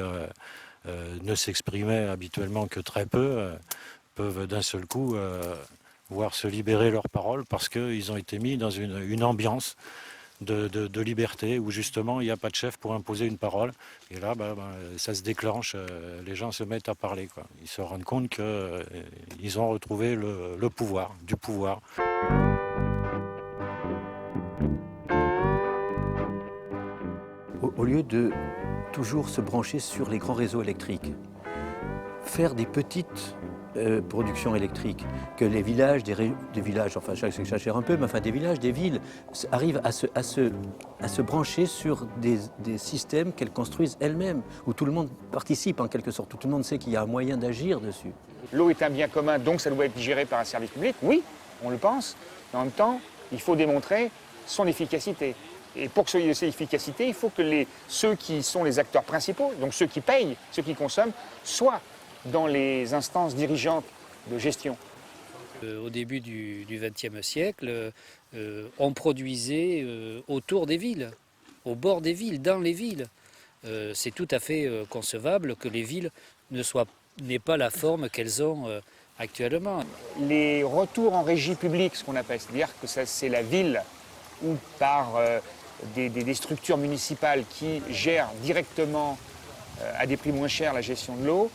ne s'exprimaient habituellement que très peu peuvent d'un seul coup voir se libérer leurs paroles parce qu'ils ont été mis dans une ambiance de liberté où justement il n'y a pas de chef pour imposer une parole. Et là, ça se déclenche, les gens se mettent à parler, quoi. Ils se rendent compte qu'ils ont retrouvé le pouvoir, du pouvoir. Au lieu de toujours se brancher sur les grands réseaux électriques, faire des petites productions électriques, que les villages, des villages, enfin j'exagère un peu, mais enfin des villages, des villes arrivent à se brancher sur des systèmes qu'elles construisent elles-mêmes, où tout le monde participe en quelque sorte, où tout le monde sait qu'il y a un moyen d'agir dessus. L'eau est un bien commun, donc ça doit être géré par un service public, oui, on le pense, mais en même temps, il faut démontrer son efficacité. Et pour que ce soit cette efficacité, il faut que ceux qui sont les acteurs principaux, donc ceux qui payent, ceux qui consomment, soient dans les instances dirigeantes de gestion. Au début du XXe siècle, on produisait autour des villes, au bord des villes, dans les villes. C'est tout à fait concevable que les villes n'aient pas la forme qu'elles ont actuellement. Les retours en régie publique, ce qu'on appelle, c'est-à-dire que c'est la ville ou par des structures municipales qui gèrent directement à des prix moins chers la gestion de l'eau,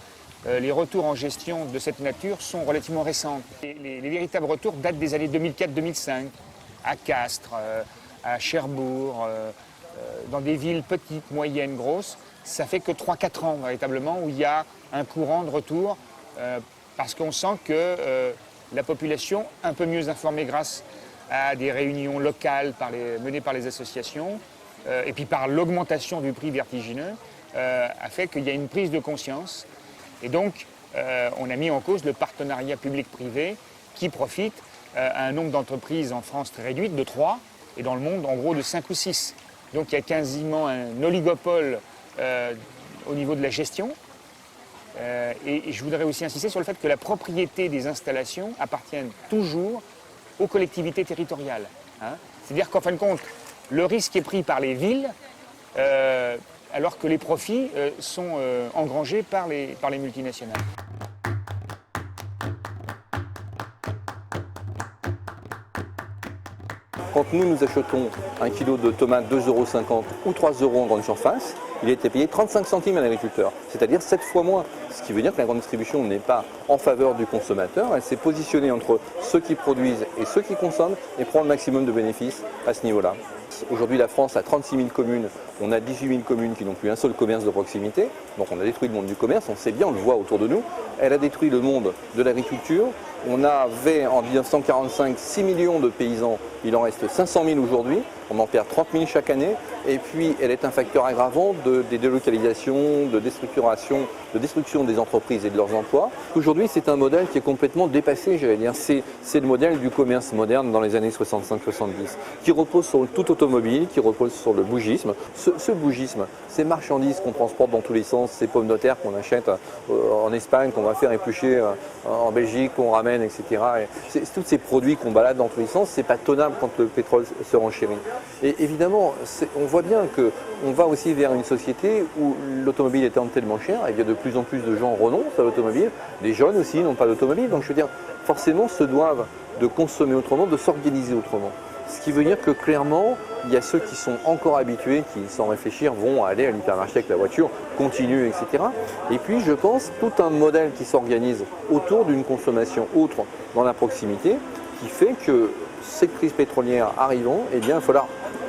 les retours en gestion de cette nature sont relativement récents. Les véritables retours datent des années 2004-2005, à Castres, à Cherbourg, dans des villes petites, moyennes, grosses. Ça fait que 3-4 ans véritablement où il y a un courant de retour parce qu'on sent que la population, un peu mieux informée grâce à des réunions locales menées par les associations et puis par l'augmentation du prix vertigineux, a fait qu'il y a une prise de conscience. Et donc, on a mis en cause le partenariat public-privé qui profite à un nombre d'entreprises en France très réduite, de 3, et dans le monde, en gros, de 5 ou 6. Donc, il y a quasiment un oligopole au niveau de la gestion. Et je voudrais aussi insister sur le fait que la propriété des installations appartient toujours aux collectivités territoriales. Hein. C'est-à-dire qu'en fin de compte, le risque est pris par les villes, alors que les profits sont engrangés par les multinationales. Quand nous achetons un kilo de tomates 2,50 € ou 3 € en grande surface, il a été payé 35 centimes à l'agriculteur, c'est-à-dire 7 fois moins. Ce qui veut dire que la grande distribution n'est pas en faveur du consommateur, elle s'est positionnée entre ceux qui produisent et ceux qui consomment et prend le maximum de bénéfices à ce niveau-là. Aujourd'hui, la France a 36 000 communes, on a 18 000 communes qui n'ont plus un seul commerce de proximité, donc on a détruit le monde du commerce, on sait bien, on le voit autour de nous. Elle a détruit le monde de l'agriculture. On avait en 1945 6 millions de paysans, il en reste 500 000 aujourd'hui. On en perd 30 000 chaque année. Et puis, elle est un facteur aggravant des délocalisations, de déstructuration, de destruction des entreprises et de leurs emplois. Aujourd'hui, c'est un modèle qui est complètement dépassé, j'allais dire. C'est le modèle du commerce moderne dans les années 65-70, qui repose sur le tout automobile, qui repose sur le bougisme. Ce bougisme, ces marchandises qu'on transporte dans tous les sens, ces pommes de terre qu'on achète en Espagne, qu'on va faire éplucher en Belgique, qu'on ramène, etc. Tous ces produits qu'on balade dans tous les sens, c'est pas tenable quand le pétrole se renchérit. Et évidemment, on voit bien qu'on va aussi vers une société où l'automobile étant tellement chère, et bien de plus en plus de gens renoncent à l'automobile. Les jeunes aussi n'ont pas d'automobile, donc je veux dire, forcément se doivent de consommer autrement, de s'organiser autrement. Ce qui veut dire que clairement, il y a ceux qui sont encore habitués, qui sans réfléchir vont aller à l'hypermarché avec la voiture, continuent, etc. Et puis je pense tout un modèle qui s'organise autour d'une consommation autre dans la proximité, qui fait que cette crise pétrolière arrivant, eh bien, il va falloir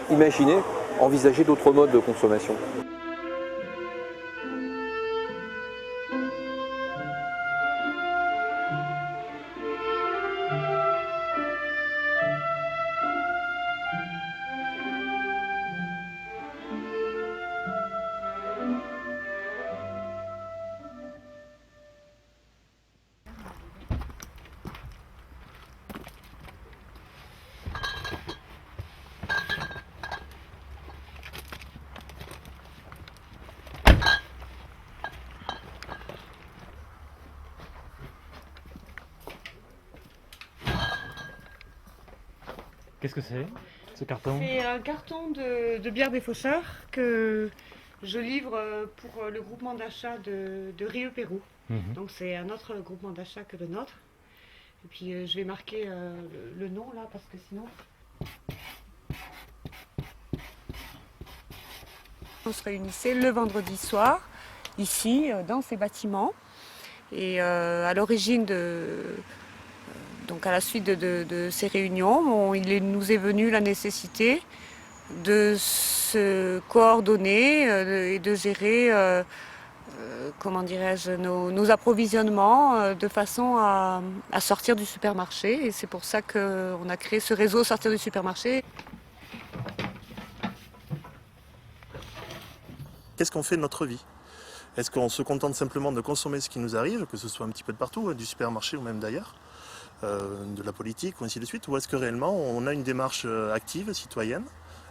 imaginer, envisager d'autres modes de consommation. Qu'est-ce que c'est, ce carton? C'est un carton de bière des Faucheurs que je livre pour le groupement d'achat de Rieux-Pérou. Donc c'est un autre groupement d'achat que le nôtre. Et puis je vais marquer le nom là parce que sinon... On se réunissait le vendredi soir, ici, dans ces bâtiments. Et à l'origine donc à la suite de ces réunions, il nous est venu la nécessité de se coordonner et de gérer comment dirais-je, nos approvisionnements de façon à sortir du supermarché. Et c'est pour ça qu'on a créé ce réseau Sortir du supermarché. Qu'est-ce qu'on fait de notre vie? Est-ce qu'on se contente simplement de consommer ce qui nous arrive, que ce soit un petit peu de partout, du supermarché ou même d'ailleurs, de la politique ou ainsi de suite, ou est-ce que réellement on a une démarche active, citoyenne,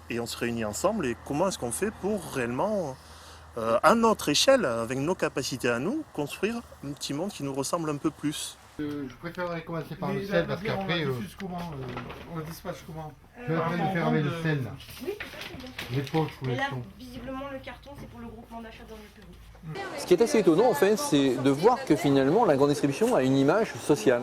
et on se réunit ensemble, et comment est-ce qu'on fait pour réellement, à notre échelle, avec nos capacités à nous, construire un petit monde qui nous ressemble un peu plus? Je préférerais commencer par le sel, parce qu'après... on le dispatche comment? Je vais de faire avec le sel, là. Oui, les poches ou les là, tons. visiblement, le carton, c'est pour le groupement d'achat dans le Pérou. Ce qui est assez étonnant, en fait, c'est de voir que finalement, la grande distribution a une image sociale.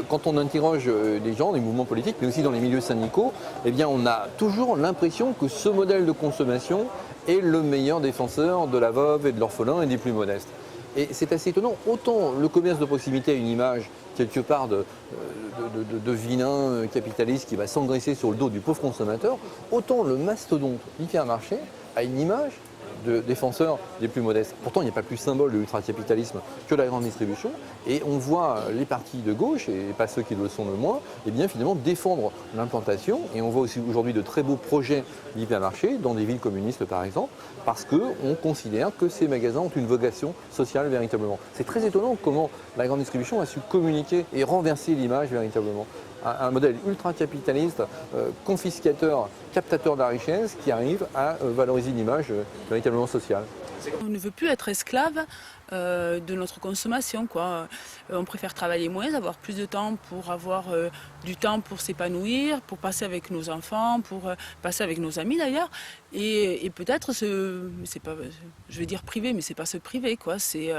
Quand on interroge des gens, des mouvements politiques, mais aussi dans les milieux syndicaux, eh bien, on a toujours l'impression que ce modèle de consommation est le meilleur défenseur de la veuve et de l'orphelin et des plus modestes. Et c'est assez étonnant. Autant le commerce de proximité a une image, quelque part, de vilain capitaliste qui va s'engraisser sur le dos du pauvre consommateur, autant le mastodonte, l'hypermarché, a une image de défenseurs des plus modestes. Pourtant, il n'y a pas plus symbole de l'ultracapitalisme que la grande distribution. Et on voit les partis de gauche, et pas ceux qui le sont le moins, eh bien, finalement défendre l'implantation. Et on voit aussi aujourd'hui de très beaux projets d'hypermarchés, dans des villes communistes par exemple, parce qu'on considère que ces magasins ont une vocation sociale véritablement. C'est très étonnant comment la grande distribution a su communiquer et renverser l'image véritablement. Un modèle ultra-capitaliste, confiscateur, captateur de la richesse, qui arrive à valoriser une image véritablement sociale. On ne veut plus être esclave de notre consommation, quoi. On préfère travailler moins, avoir plus de temps pour avoir du temps pour s'épanouir, pour passer avec nos enfants, pour passer avec nos amis d'ailleurs. Et peut-être, c'est pas, je vais dire privé, mais c'est pas se priver, quoi. C'est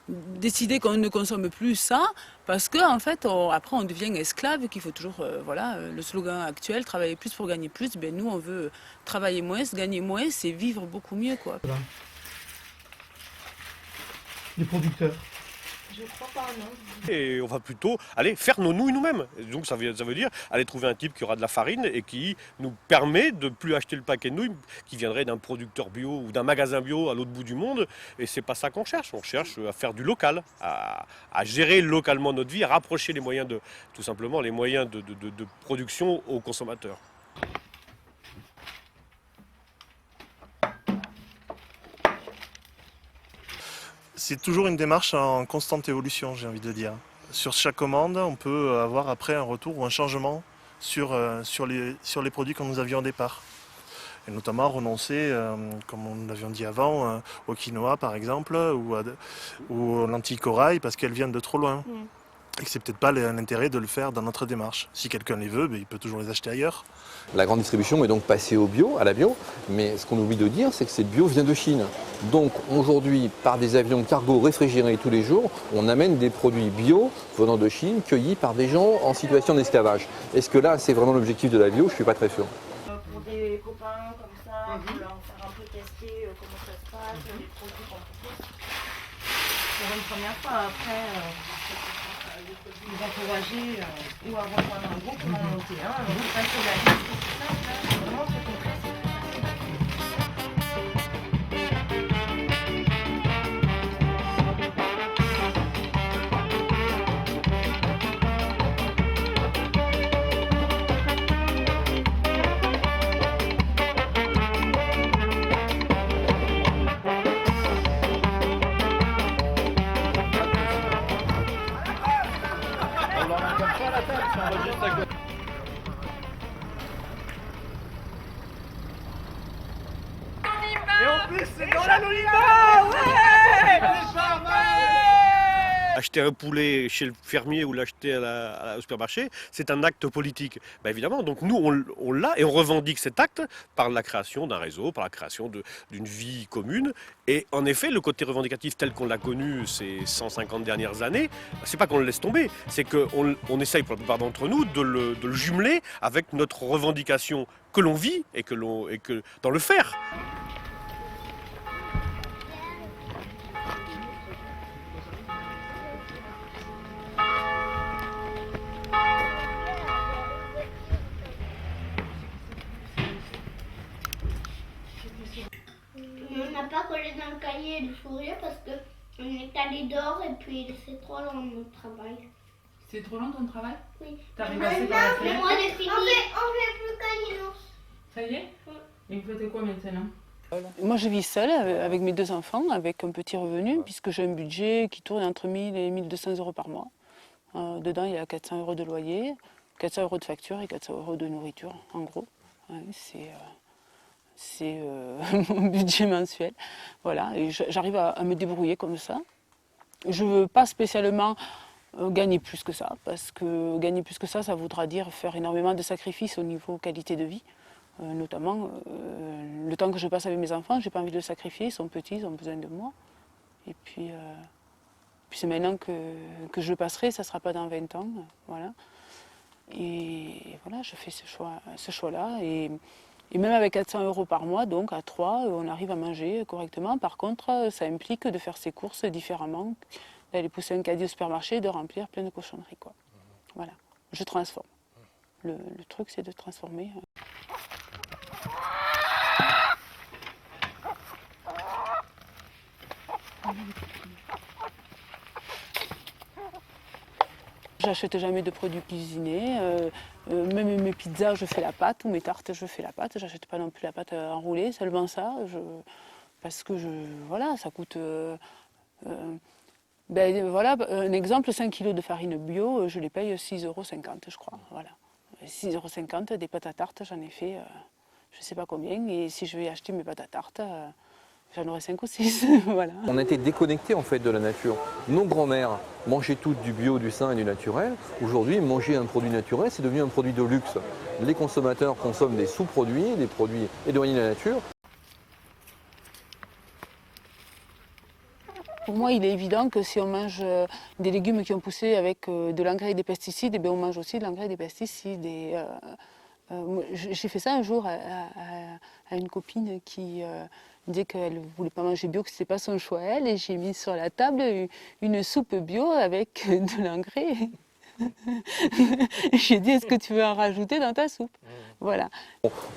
décider qu'on ne consomme plus ça, parce qu'en fait, après on devient esclave, qu'il faut toujours, voilà, le slogan actuel, travailler plus pour gagner plus. Ben, nous, on veut travailler moins, gagner moins, c'est vivre beaucoup mieux, quoi. Voilà. Les producteurs. Je crois pas, non. Et on va plutôt aller faire nos nouilles nous-mêmes. Donc ça veut dire aller trouver un type qui aura de la farine et qui nous permet de ne plus acheter le paquet de nouilles qui viendrait d'un producteur bio ou d'un magasin bio à l'autre bout du monde. Et c'est pas ça qu'on cherche. On cherche à faire du local, à gérer localement notre vie, à rapprocher les moyens tout simplement les moyens de production aux consommateurs. C'est toujours une démarche en constante évolution, j'ai envie de dire. Sur chaque commande, on peut avoir après un retour ou un changement sur les produits que nous avions au départ. Et notamment renoncer, comme on l'avait dit avant, au quinoa par exemple, ou aux lentilles corail parce qu'elles viennent de trop loin. Et que c'est peut-être pas l'intérêt de le faire dans notre démarche. Si quelqu'un les veut, il peut toujours les acheter ailleurs. La grande distribution est donc passée au bio, à la bio, mais ce qu'on oublie de dire, c'est que cette bio vient de Chine. Donc aujourd'hui, par des avions cargo réfrigérés tous les jours, on amène des produits bio venant de Chine, cueillis par des gens en situation d'esclavage. Est-ce que là, c'est vraiment l'objectif de la bio? Je ne suis pas très sûr. Pour des copains comme ça, pour leur faire un peu tester comment ça se passe, les produits qu'on propose. Pour une première fois, après, nous encourager ou à rejoindre un groupe, ou en monter un groupe pas sur la liste, tout ça, c'est vraiment très concret. Et en plus, c'est dans l'anonymat. Ouais. Acheter un poulet chez le fermier ou l'acheter au supermarché, c'est un acte politique. Évidemment, donc nous, on l'a et on revendique cet acte par la création d'un réseau, par la création d'une vie commune. Et en effet, le côté revendicatif tel qu'on l'a connu ces 150 dernières années, c'est pas qu'on le laisse tomber, c'est qu'on essaye pour la plupart d'entre nous de le jumeler avec notre revendication que l'on vit et que dans le faire. On n'a pas collé dans le cahier de sourire parce qu'on est allé dehors et puis c'est trop long notre travail. C'est trop long ton travail? Oui. T'arrives assez par la fenêtre? Moi j'ai fini. On fait plus cahier. Ça y est? Et vous faites quoi maintenant? Moi je vis seule avec mes 2 enfants, avec un petit revenu, puisque j'ai un budget qui tourne entre 1000 et 1200 euros par mois. Dedans il y a 400 euros de loyer, 400 euros de facture et 400 euros de nourriture, en gros. Ouais, c'est mon budget mensuel. Voilà, et j'arrive à me débrouiller comme ça. Je ne veux pas spécialement gagner plus que ça, parce que gagner plus que ça voudra dire faire énormément de sacrifices au niveau qualité de vie. Notamment, le temps que je passe avec mes enfants, je n'ai pas envie de le sacrifier, ils sont petits, ils ont besoin de moi. Et puis c'est maintenant que je le passerai, ça ne sera pas dans 20 ans. Voilà. Et voilà, je fais ce choix-là. Et même avec 400 euros par mois, donc à 3, on arrive à manger correctement. Par contre, ça implique de faire ses courses différemment, d'aller pousser un caddie au supermarché et de remplir plein de cochonneries, quoi. Voilà, je transforme. Le truc, c'est de transformer. J'achète jamais de produits cuisinés, même mes pizzas je fais la pâte, ou mes tartes je fais la pâte, j'achète pas non plus la pâte enroulée, seulement ça, parce que voilà, ça coûte, voilà, un exemple, 5 kg de farine bio, je les paye 6,50 € je crois, voilà. 6,50 €, des pâtes à tarte, j'en ai fait je sais pas combien, et si je vais acheter mes pâtes à tarte, j'en aurai 5 ou 6, voilà. On a été déconnectés en fait de la nature. Nos grands-mères mangeaient toutes du bio, du sain et du naturel. Aujourd'hui, manger un produit naturel, c'est devenu un produit de luxe. Les consommateurs consomment des sous-produits, des produits éloignés de la nature. Pour moi, il est évident que si on mange des légumes qui ont poussé avec de l'engrais et des pesticides, eh bien, on mange aussi de l'engrais et des pesticides. J'ai fait ça un jour à une copine qui disait qu'elle ne voulait pas manger bio, que ce n'était pas son choix à elle, et j'ai mis sur la table une soupe bio avec de l'engrais. J'ai dit, est-ce que tu veux en rajouter dans ta soupe? Voilà.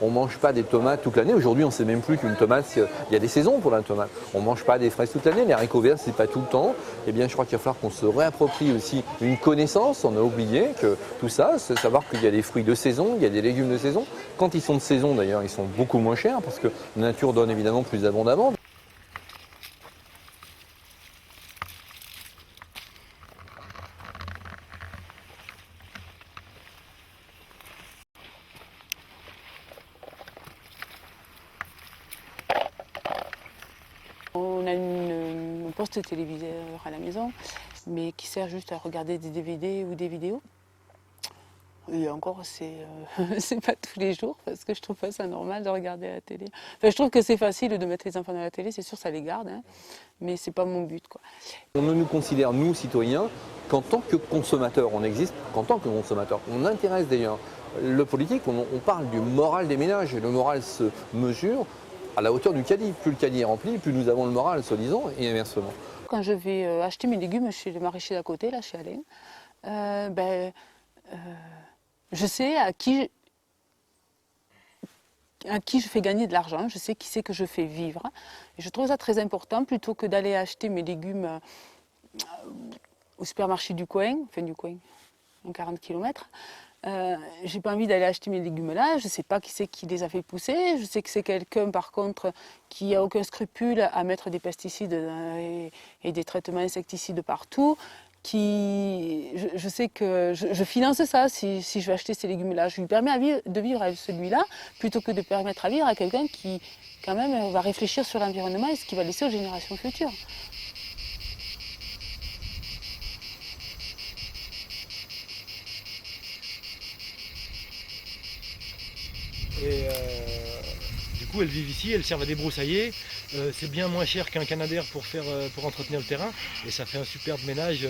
On ne mange pas des tomates toute l'année. Aujourd'hui, on ne sait même plus qu'une tomate, il y a des saisons pour la tomate. On ne mange pas des fraises toute l'année. Les haricots verts, ce n'est pas tout le temps. Eh bien, je crois qu'il va falloir qu'on se réapproprie aussi une connaissance. On a oublié que tout ça, c'est savoir qu'il y a des fruits de saison, il y a des légumes de saison. Quand ils sont de saison, d'ailleurs, ils sont beaucoup moins chers parce que la nature donne évidemment plus abondamment. On a un poste téléviseur à la maison, mais qui sert juste à regarder des DVD ou des vidéos. Et encore, c'est pas tous les jours, parce que je trouve pas ça normal de regarder la télé. Enfin, je trouve que c'est facile de mettre les enfants dans la télé, c'est sûr, ça les garde, hein, mais c'est pas mon but, quoi. On ne nous considère, nous, citoyens, qu'en tant que consommateurs. On n'existe qu'en tant que consommateurs. On intéresse d'ailleurs le politique, on parle du moral des ménages, et le moral se mesure à la hauteur du caddie. Plus le caddie est rempli, plus nous avons le moral, soi-disant, et inversement. Quand je vais acheter mes légumes chez le maraîcher d'à côté, là, chez Alain, je sais à qui je fais gagner de l'argent, je sais qui c'est que je fais vivre. Et je trouve ça très important, plutôt que d'aller acheter mes légumes au supermarché du coin, en 40 km. J'ai pas envie d'aller acheter mes légumes là, je sais pas qui c'est qui les a fait pousser, je sais que c'est quelqu'un par contre qui a aucun scrupule à mettre des pesticides et des traitements insecticides partout. Je sais que je finance ça si je vais acheter ces légumes-là. Je lui permets de vivre avec celui-là plutôt que de permettre à vivre à quelqu'un qui, quand même, va réfléchir sur l'environnement et ce qu'il va laisser aux générations futures. Et du coup, elles vivent ici, elles servent à débroussailler. C'est bien moins cher qu'un Canadair pour entretenir le terrain. Et ça fait un superbe ménage,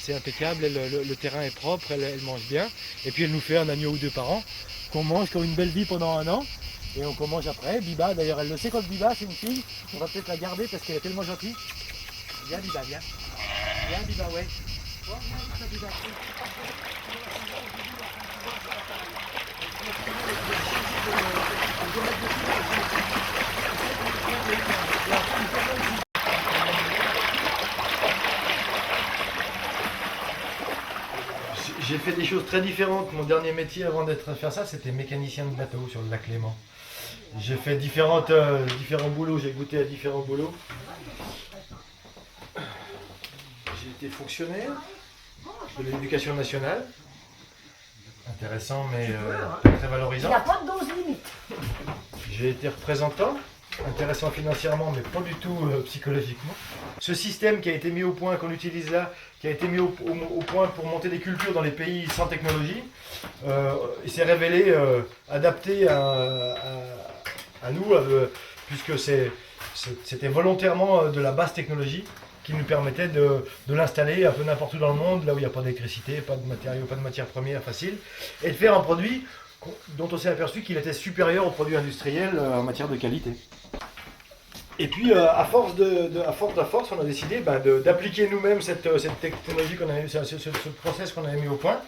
c'est impeccable, le terrain est propre, elle mange bien. Et puis elle nous fait un agneau ou deux par an, qu'on mange comme une belle vie pendant un an. Et on mange après. Biba, d'ailleurs, elle le sait quand Biba, c'est une fille. On va peut-être la garder parce qu'elle est tellement gentille. Viens Biba, viens. Viens Biba, ouais. J'ai fait des choses très différentes. Mon dernier métier avant d'être faire ça, c'était mécanicien de bateau sur le lac Léman. J'ai fait différents boulots, j'ai goûté à différents boulots. J'ai été fonctionnaire de l'éducation nationale. Intéressant mais très valorisant. Il n'y a pas de dose limite. J'ai été représentant, intéressant financièrement mais pas du tout psychologiquement. Ce système qui a été mis au point, qu'on utilise là, qui a été mis au point pour monter des cultures dans les pays sans technologie, il s'est révélé adapté à nous, puisque c'était volontairement de la basse technologie qui nous permettait de l'installer un peu n'importe où dans le monde, là où il n'y a pas d'électricité, pas de matériaux, pas de matières premières faciles, et de faire un produit dont on s'est aperçu qu'il était supérieur aux produits industriels en matière de qualité. Et puis à force, on a décidé d'appliquer nous-mêmes cette technologie qu'on avait, ce process qu'on avait mis au point.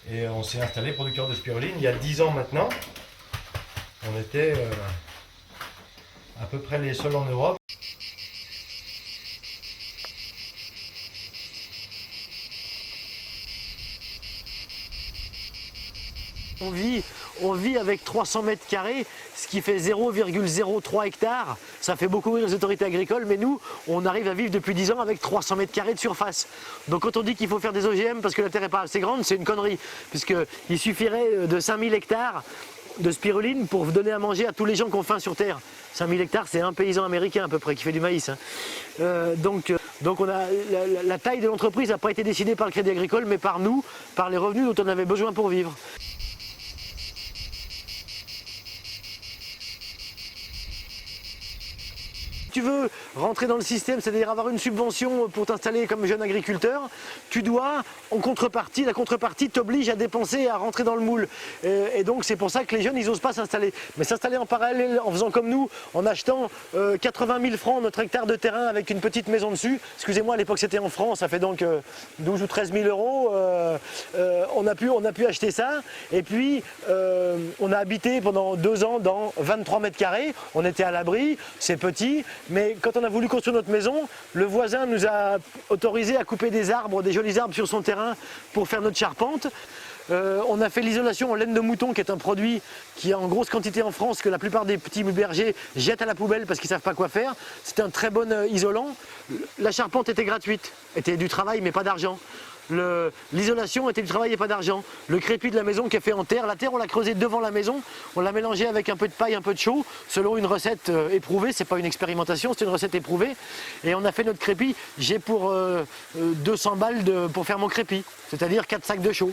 Et on s'est installé producteur de spiruline il y a 10 ans maintenant. On était à peu près les seuls en Europe. On vit avec 300 mètres carrés, ce qui fait 0,03 hectares. Ça fait beaucoup rire les autorités agricoles, mais nous, on arrive à vivre depuis 10 ans avec 300 mètres carrés de surface. Donc quand on dit qu'il faut faire des OGM parce que la terre n'est pas assez grande, c'est une connerie. Puisqu'il suffirait de 5000 hectares de spiruline pour donner à manger à tous les gens qui ont faim sur Terre. 5000 hectares, c'est un paysan américain à peu près qui fait du maïs. Donc on a, la taille de l'entreprise n'a pas été décidée par le Crédit Agricole, mais par nous, par les revenus dont on avait besoin pour vivre. Si tu veux rentrer dans le système, c'est-à-dire avoir une subvention pour t'installer comme jeune agriculteur, tu dois, en contrepartie, la contrepartie t'oblige à dépenser et à rentrer dans le moule. Et donc c'est pour ça que les jeunes, ils n'osent pas s'installer. Mais s'installer en parallèle, en faisant comme nous, en achetant 80 000 francs notre hectare de terrain avec une petite maison dessus, excusez-moi, à l'époque c'était en francs, ça fait donc 12 ou 13 000 euros, on a pu acheter ça. Et puis, on a habité pendant 2 ans dans 23 mètres carrés, on était à l'abri, c'est petit. Mais quand on a voulu construire notre maison, le voisin nous a autorisé à couper des arbres, des jolis arbres sur son terrain pour faire notre charpente. On a fait l'isolation en laine de mouton, qui est un produit qui est en grosse quantité en France, que la plupart des petits bergers jettent à la poubelle parce qu'ils ne savent pas quoi faire. C'était un très bon isolant. La charpente était gratuite, était du travail mais pas d'argent. l'isolation était du travail et pas d'argent. Le crépi de la maison qui est fait en terre, la terre on l'a creusée devant la maison, on l'a mélangée avec un peu de paille, un peu de chaux, selon une recette éprouvée, c'est pas une expérimentation, c'est une recette éprouvée. Et on a fait notre crépi, j'ai pour 200 balles pour faire mon crépi, c'est-à-dire 4 sacs de chaux.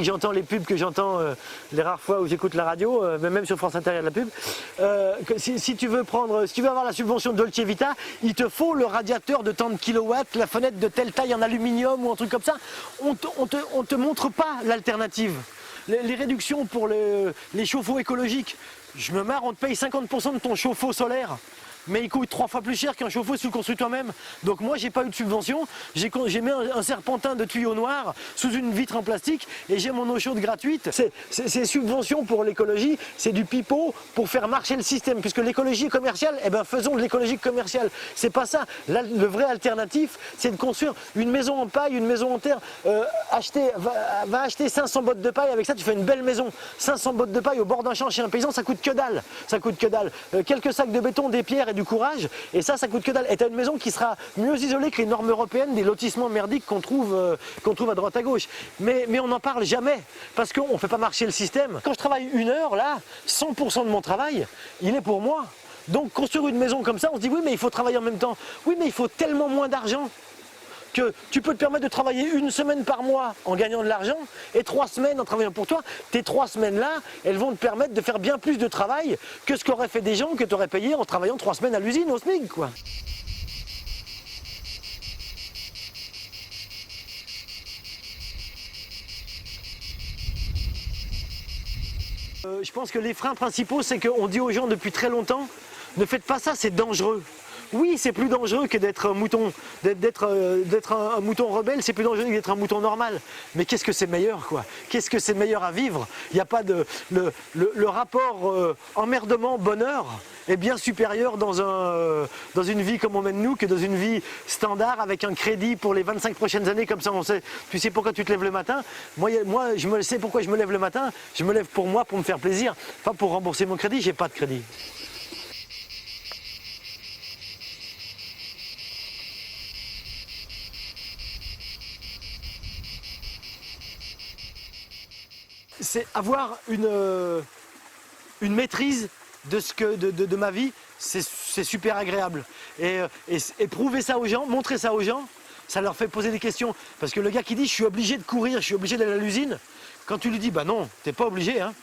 J'entends les pubs que j'entends les rares fois où j'écoute la radio, même sur France Inter il y a de la pub. Si tu veux avoir la subvention de Dolce Vita, il te faut le radiateur de tant de kilowatts, la fenêtre de telle taille en aluminium ou un truc comme ça. On te montre pas l'alternative. Les réductions pour les chauffe-eau écologiques, je me marre, on te paye 50% de ton chauffe-eau solaire. Mais il coûte 3 fois plus cher qu'un chauffe-eau sous construit toi-même. Donc moi j'ai pas eu de subvention, j'ai mis un serpentin de tuyaux noirs sous une vitre en plastique et j'ai mon eau chaude gratuite. Ces subventions pour l'écologie, c'est du pipeau pour faire marcher le système. Puisque l'écologie est commerciale, eh ben faisons de l'écologie commerciale. C'est pas ça. Le vrai alternatif, c'est de construire une maison en paille, une maison en terre. Va acheter 500 bottes de paille, avec ça tu fais une belle maison. 500 bottes de paille au bord d'un champ chez un paysan, ça coûte que dalle. Ça coûte que dalle. Quelques sacs de béton, des pierres et du courage, et ça coûte que dalle. Et t'as une maison qui sera mieux isolée que les normes européennes des lotissements merdiques qu'on trouve à droite à gauche. Mais on n'en parle jamais, parce qu'on ne fait pas marcher le système. Quand je travaille 1 heure, là, 100% de mon travail, il est pour moi. Donc construire une maison comme ça, on se dit oui mais il faut travailler en même temps. Oui mais il faut tellement moins d'argent que tu peux te permettre de travailler 1 semaine par mois en gagnant de l'argent et 3 semaines en travaillant pour toi. Tes 3 semaines-là, elles vont te permettre de faire bien plus de travail que ce qu'auraient fait des gens que tu aurais payé en travaillant 3 semaines à l'usine, au SMIC, quoi. Je pense que les freins principaux, c'est qu'on dit aux gens depuis très longtemps, ne faites pas ça, c'est dangereux. Oui, c'est plus dangereux que d'être un mouton, d'être un mouton rebelle, c'est plus dangereux que d'être un mouton normal. Mais qu'est-ce que c'est meilleur, quoi? Qu'est-ce que c'est meilleur à vivre? Il n'y a pas de... Le rapport emmerdement-bonheur est bien supérieur dans une vie comme on mène nous que dans une vie standard avec un crédit pour les 25 prochaines années, comme ça on sait, tu sais pourquoi tu te lèves le matin. Moi je sais pourquoi je me lève le matin, je me lève pour moi, pour me faire plaisir, pas pour rembourser mon crédit, j'ai pas de crédit. C'est avoir une maîtrise de ma vie, c'est super agréable. Et prouver ça aux gens, montrer ça aux gens, ça leur fait poser des questions. Parce que le gars qui dit « je suis obligé de courir, je suis obligé d'aller à l'usine », quand tu lui dis « bah non, t'es pas obligé, hein ».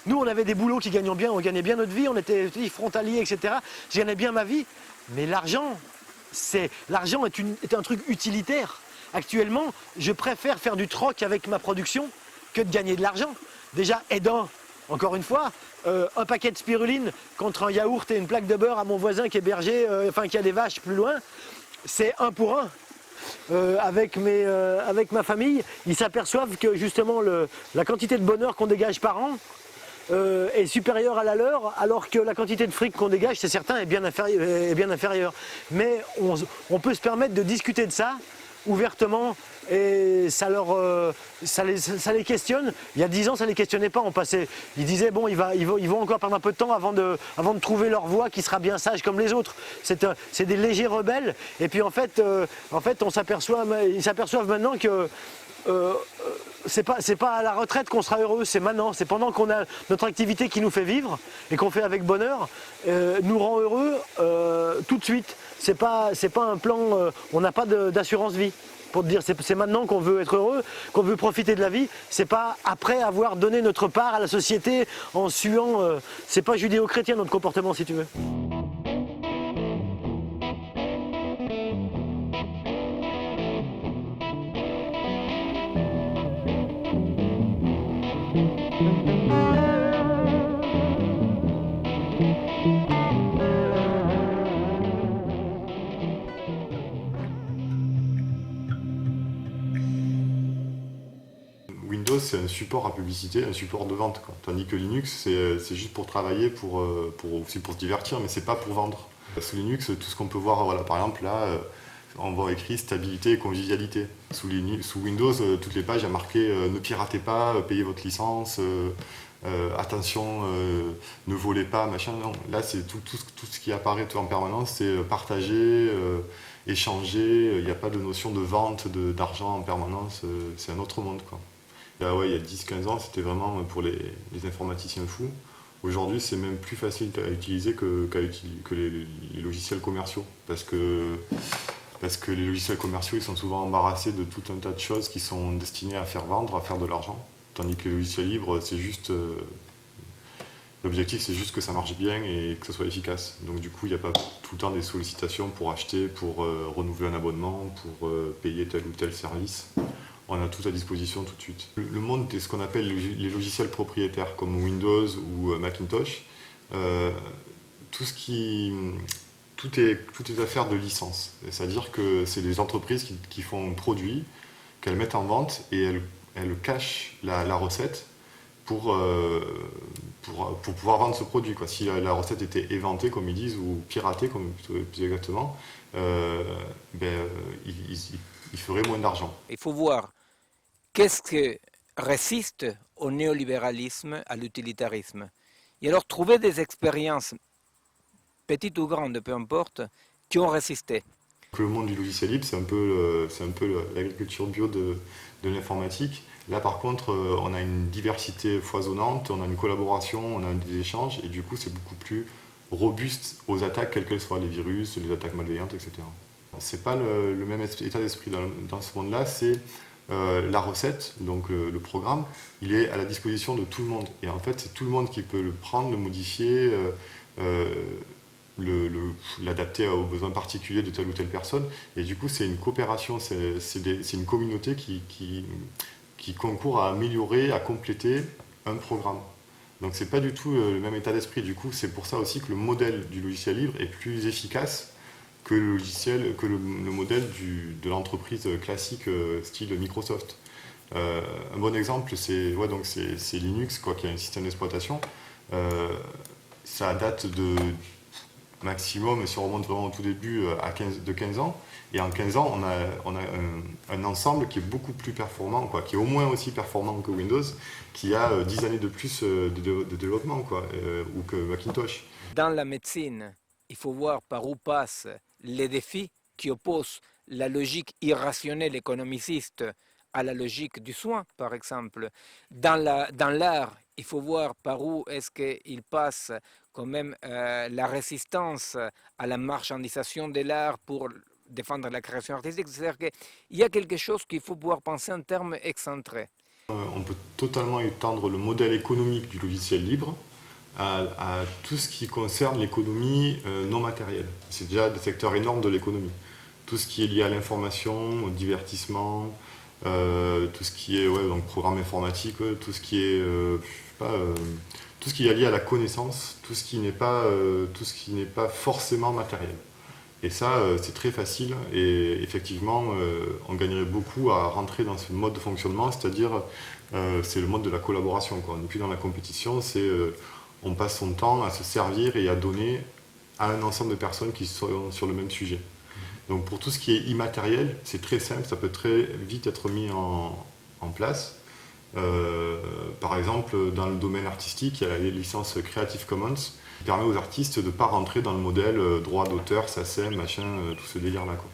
Nous on avait des boulots qui gagnaient bien, on gagnait bien notre vie, on était frontaliers, etc. Je gagnais bien ma vie, mais l'argent est un truc utilitaire. Actuellement, je préfère faire du troc avec ma production que de gagner de l'argent. Déjà aidant, encore une fois, un paquet de spiruline contre un yaourt et une plaque de beurre à mon voisin qui est berger, qui a des vaches plus loin, c'est 1 pour 1. Avec ma famille, ils s'aperçoivent que justement la quantité de bonheur qu'on dégage par an est supérieure à la leur, alors que la quantité de fric qu'on dégage, c'est certain, est bien inférieure. Mais on peut se permettre de discuter de ça ouvertement et ça les questionne. Il y a 10 ans ça les questionnait pas, ils disaient bon ils vont encore perdre un peu de temps avant de trouver leur voie qui sera bien sage comme les autres. C'est des légers rebelles et puis en fait ils s'aperçoivent maintenant que c'est pas à la retraite qu'on sera heureux, c'est maintenant, c'est pendant qu'on a notre activité qui nous fait vivre et qu'on fait avec bonheur, nous rend heureux tout de suite. C'est pas un plan, on n'a pas d'assurance vie. Pour te dire, c'est maintenant qu'on veut être heureux, qu'on veut profiter de la vie. C'est pas après avoir donné notre part à la société en suant. C'est pas judéo-chrétien notre comportement, si tu veux. Windows, c'est un support à publicité, un support de vente, quoi. Tandis que Linux, c'est juste pour travailler, aussi pour se divertir, mais c'est pas pour vendre. Parce que Linux, tout ce qu'on peut voir, voilà, par exemple là, on voit écrit stabilité et convivialité. Sous Windows, toutes les pages, il y a marqué ne piratez pas, payez votre licence, attention, ne volez pas, machin. Non, là, c'est tout ce qui apparaît en permanence, c'est partager, échanger. Il n'y a pas de notion de vente d'argent en permanence. C'est un autre monde, quoi. Là, ouais, il y a 10-15 ans, c'était vraiment pour les informaticiens fous. Aujourd'hui, c'est même plus facile à utiliser que les logiciels commerciaux. Parce que les logiciels commerciaux, ils sont souvent embarrassés de tout un tas de choses qui sont destinées à faire vendre, à faire de l'argent. Tandis que les logiciels libres, c'est juste... L'objectif, c'est juste que ça marche bien et que ça soit efficace. Donc du coup, il n'y a pas tout le temps des sollicitations pour acheter, pour renouveler un abonnement, pour payer tel ou tel service. On a tout à disposition tout de suite. Le monde de ce qu'on appelle les logiciels propriétaires, comme Windows ou Macintosh, tout est affaire de licence. C'est-à-dire que c'est des entreprises qui font un produit, qu'elles mettent en vente et elles cachent la recette pour pouvoir vendre ce produit, quoi. Si la recette était éventée, comme ils disent, ou piratée, comme plus exactement, ils feraient moins d'argent. Il faut voir qu'est-ce qui résiste au néolibéralisme, à l'utilitarisme. Et alors trouver des expériences, petites ou grandes, peu importe, qui ont résisté. Le monde du logiciel libre, c'est un peu l'agriculture bio de l'informatique. Là, par contre, on a une diversité foisonnante, on a une collaboration, on a des échanges, et du coup, c'est beaucoup plus robuste aux attaques, quelles qu'elles soient, les virus, les attaques malveillantes, etc. C'est pas le même état d'esprit dans ce monde-là, c'est la recette, donc le programme, il est à la disposition de tout le monde. Et en fait, c'est tout le monde qui peut le prendre, le modifier, l'adapter aux besoins particuliers de telle ou telle personne. Et du coup, c'est une coopération, c'est une communauté qui concourt à améliorer, à compléter un programme. Donc c'est pas du tout le même état d'esprit. Du coup, c'est pour ça aussi que le modèle du logiciel libre est plus efficace que le modèle de l'entreprise classique style Microsoft. Un bon exemple, c'est Linux, qui est un système d'exploitation. Ça date de maximum, si on remonte vraiment au tout début, de 15 ans. Et en 15 ans, on a un ensemble qui est beaucoup plus performant, qui est au moins aussi performant que Windows, qui a 10 années de plus de développement, ou que Macintosh. Dans la médecine, il faut voir par où passent les défis qui opposent la logique irrationnelle économiciste à la logique du soin, par exemple. Dans l'art, il faut voir par où est-ce qu'il passe quand même la résistance à la marchandisation de l'art pour défendre la création artistique. C'est-à-dire qu'il y a quelque chose qu'il faut pouvoir penser en termes excentrés. On peut totalement étendre le modèle économique du logiciel libre à tout ce qui concerne l'économie non matérielle. C'est déjà des secteurs énormes de l'économie. Tout ce qui est lié à l'information, au divertissement, tout ce qui est donc programme informatique, tout ce qui est tout ce qui est lié à la connaissance, tout ce qui n'est pas forcément matériel. Et ça, c'est très facile et effectivement, on gagnerait beaucoup à rentrer dans ce mode de fonctionnement, c'est-à-dire c'est le mode de la collaboration, quoi. On n'est plus dans la compétition, on passe son temps à se servir et à donner à un ensemble de personnes qui sont sur le même sujet. Donc pour tout ce qui est immatériel, c'est très simple, ça peut très vite être mis en place. Par exemple, dans le domaine artistique, il y a la licence Creative Commons qui permet aux artistes de ne pas rentrer dans le modèle droit d'auteur, SACEM, machin, tout ce délire-là, quoi.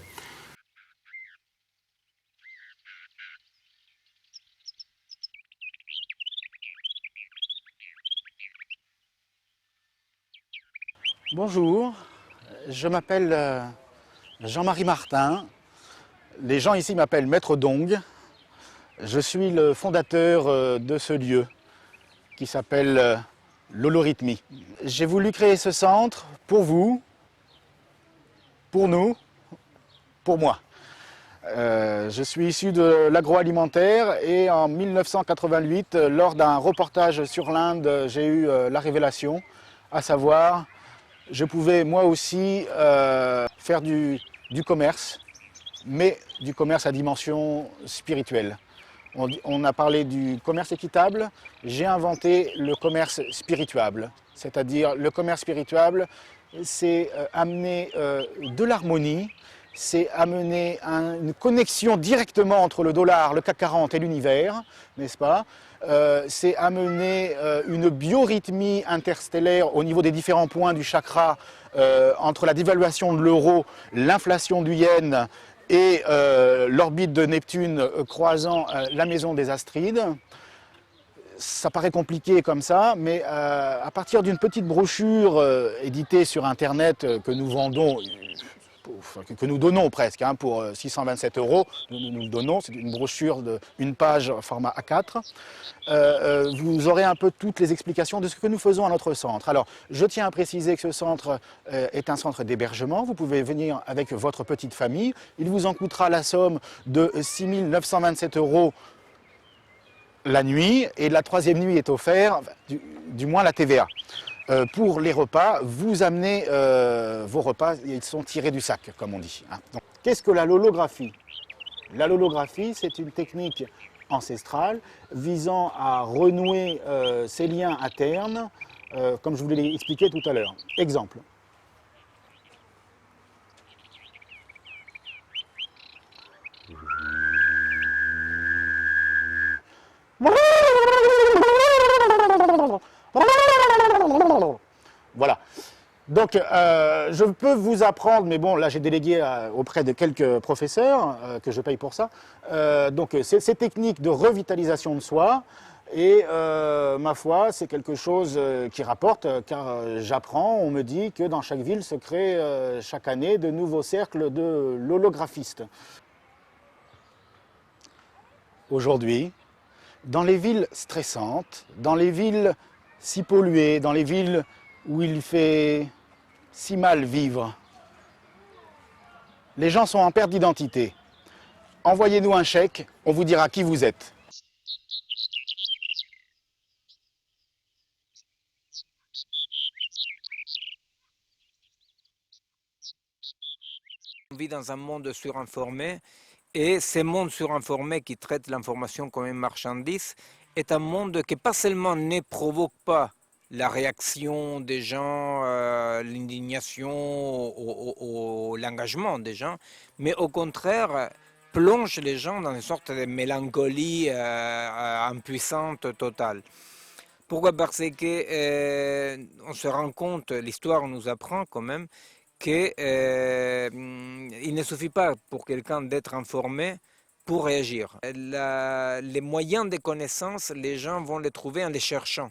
Bonjour, je m'appelle Jean-Marie Martin. Les gens ici m'appellent Maître Dong. Je suis le fondateur de ce lieu qui s'appelle l'Holorythmie. J'ai voulu créer ce centre pour vous, pour nous, pour moi. Je suis issu de l'agroalimentaire et en 1988, lors d'un reportage sur l'Inde, j'ai eu la révélation, à savoir, je pouvais moi aussi faire du commerce, mais du commerce à dimension spirituelle. On a parlé du commerce équitable, j'ai inventé le commerce spirituable. C'est-à-dire le commerce spirituable, c'est amener de l'harmonie, c'est amener une connexion directement entre le dollar, le CAC 40 et l'univers, n'est-ce pas? C'est amener une biorhythmie interstellaire au niveau des différents points du chakra entre la dévaluation de l'euro, l'inflation du yen et l'orbite de Neptune croisant la maison des Astrides. Ça paraît compliqué comme ça, mais à partir d'une petite brochure éditée sur Internet que nous vendons, que nous donnons presque, hein, pour 627 €, nous le donnons, c'est une brochure d'une page format A4, vous aurez un peu toutes les explications de ce que nous faisons à notre centre. Alors, je tiens à préciser que ce centre est un centre d'hébergement, vous pouvez venir avec votre petite famille, il vous en coûtera la somme de 6 927 € la nuit, et la troisième nuit est offerte, du moins la TVA. Pour les repas, vous amenez vos repas, ils sont tirés du sac, comme on dit. Hein. Qu'est-ce que la lolographie? La lolographie, c'est une technique ancestrale visant à renouer ces liens internes, comme je vous l'ai expliqué tout à l'heure. Exemple. Voilà. Donc, je peux vous apprendre, mais bon, là j'ai délégué auprès de quelques professeurs que je paye pour ça. Donc, ces techniques de revitalisation de soi, et ma foi, c'est quelque chose qui rapporte, car j'apprends, on me dit que dans chaque ville se créent chaque année de nouveaux cercles de l'holographistes. Aujourd'hui, dans les villes stressantes, dans les villes si polluées, dans les villes où il fait si mal vivre, les gens sont en perte d'identité. Envoyez-nous un chèque, on vous dira qui vous êtes. On vit dans un monde surinformé, et ce monde surinformé qui traite l'information comme une marchandise est un monde qui pas seulement ne provoque pas la réaction des gens, l'indignation ou l'engagement des gens, mais au contraire plonge les gens dans une sorte de mélancolie impuissante totale. Pourquoi? Parce que on se rend compte, l'histoire nous apprend quand même, qu'il ne suffit pas pour quelqu'un d'être informé pour réagir. Les moyens de connaissance, les gens vont les trouver en les cherchant.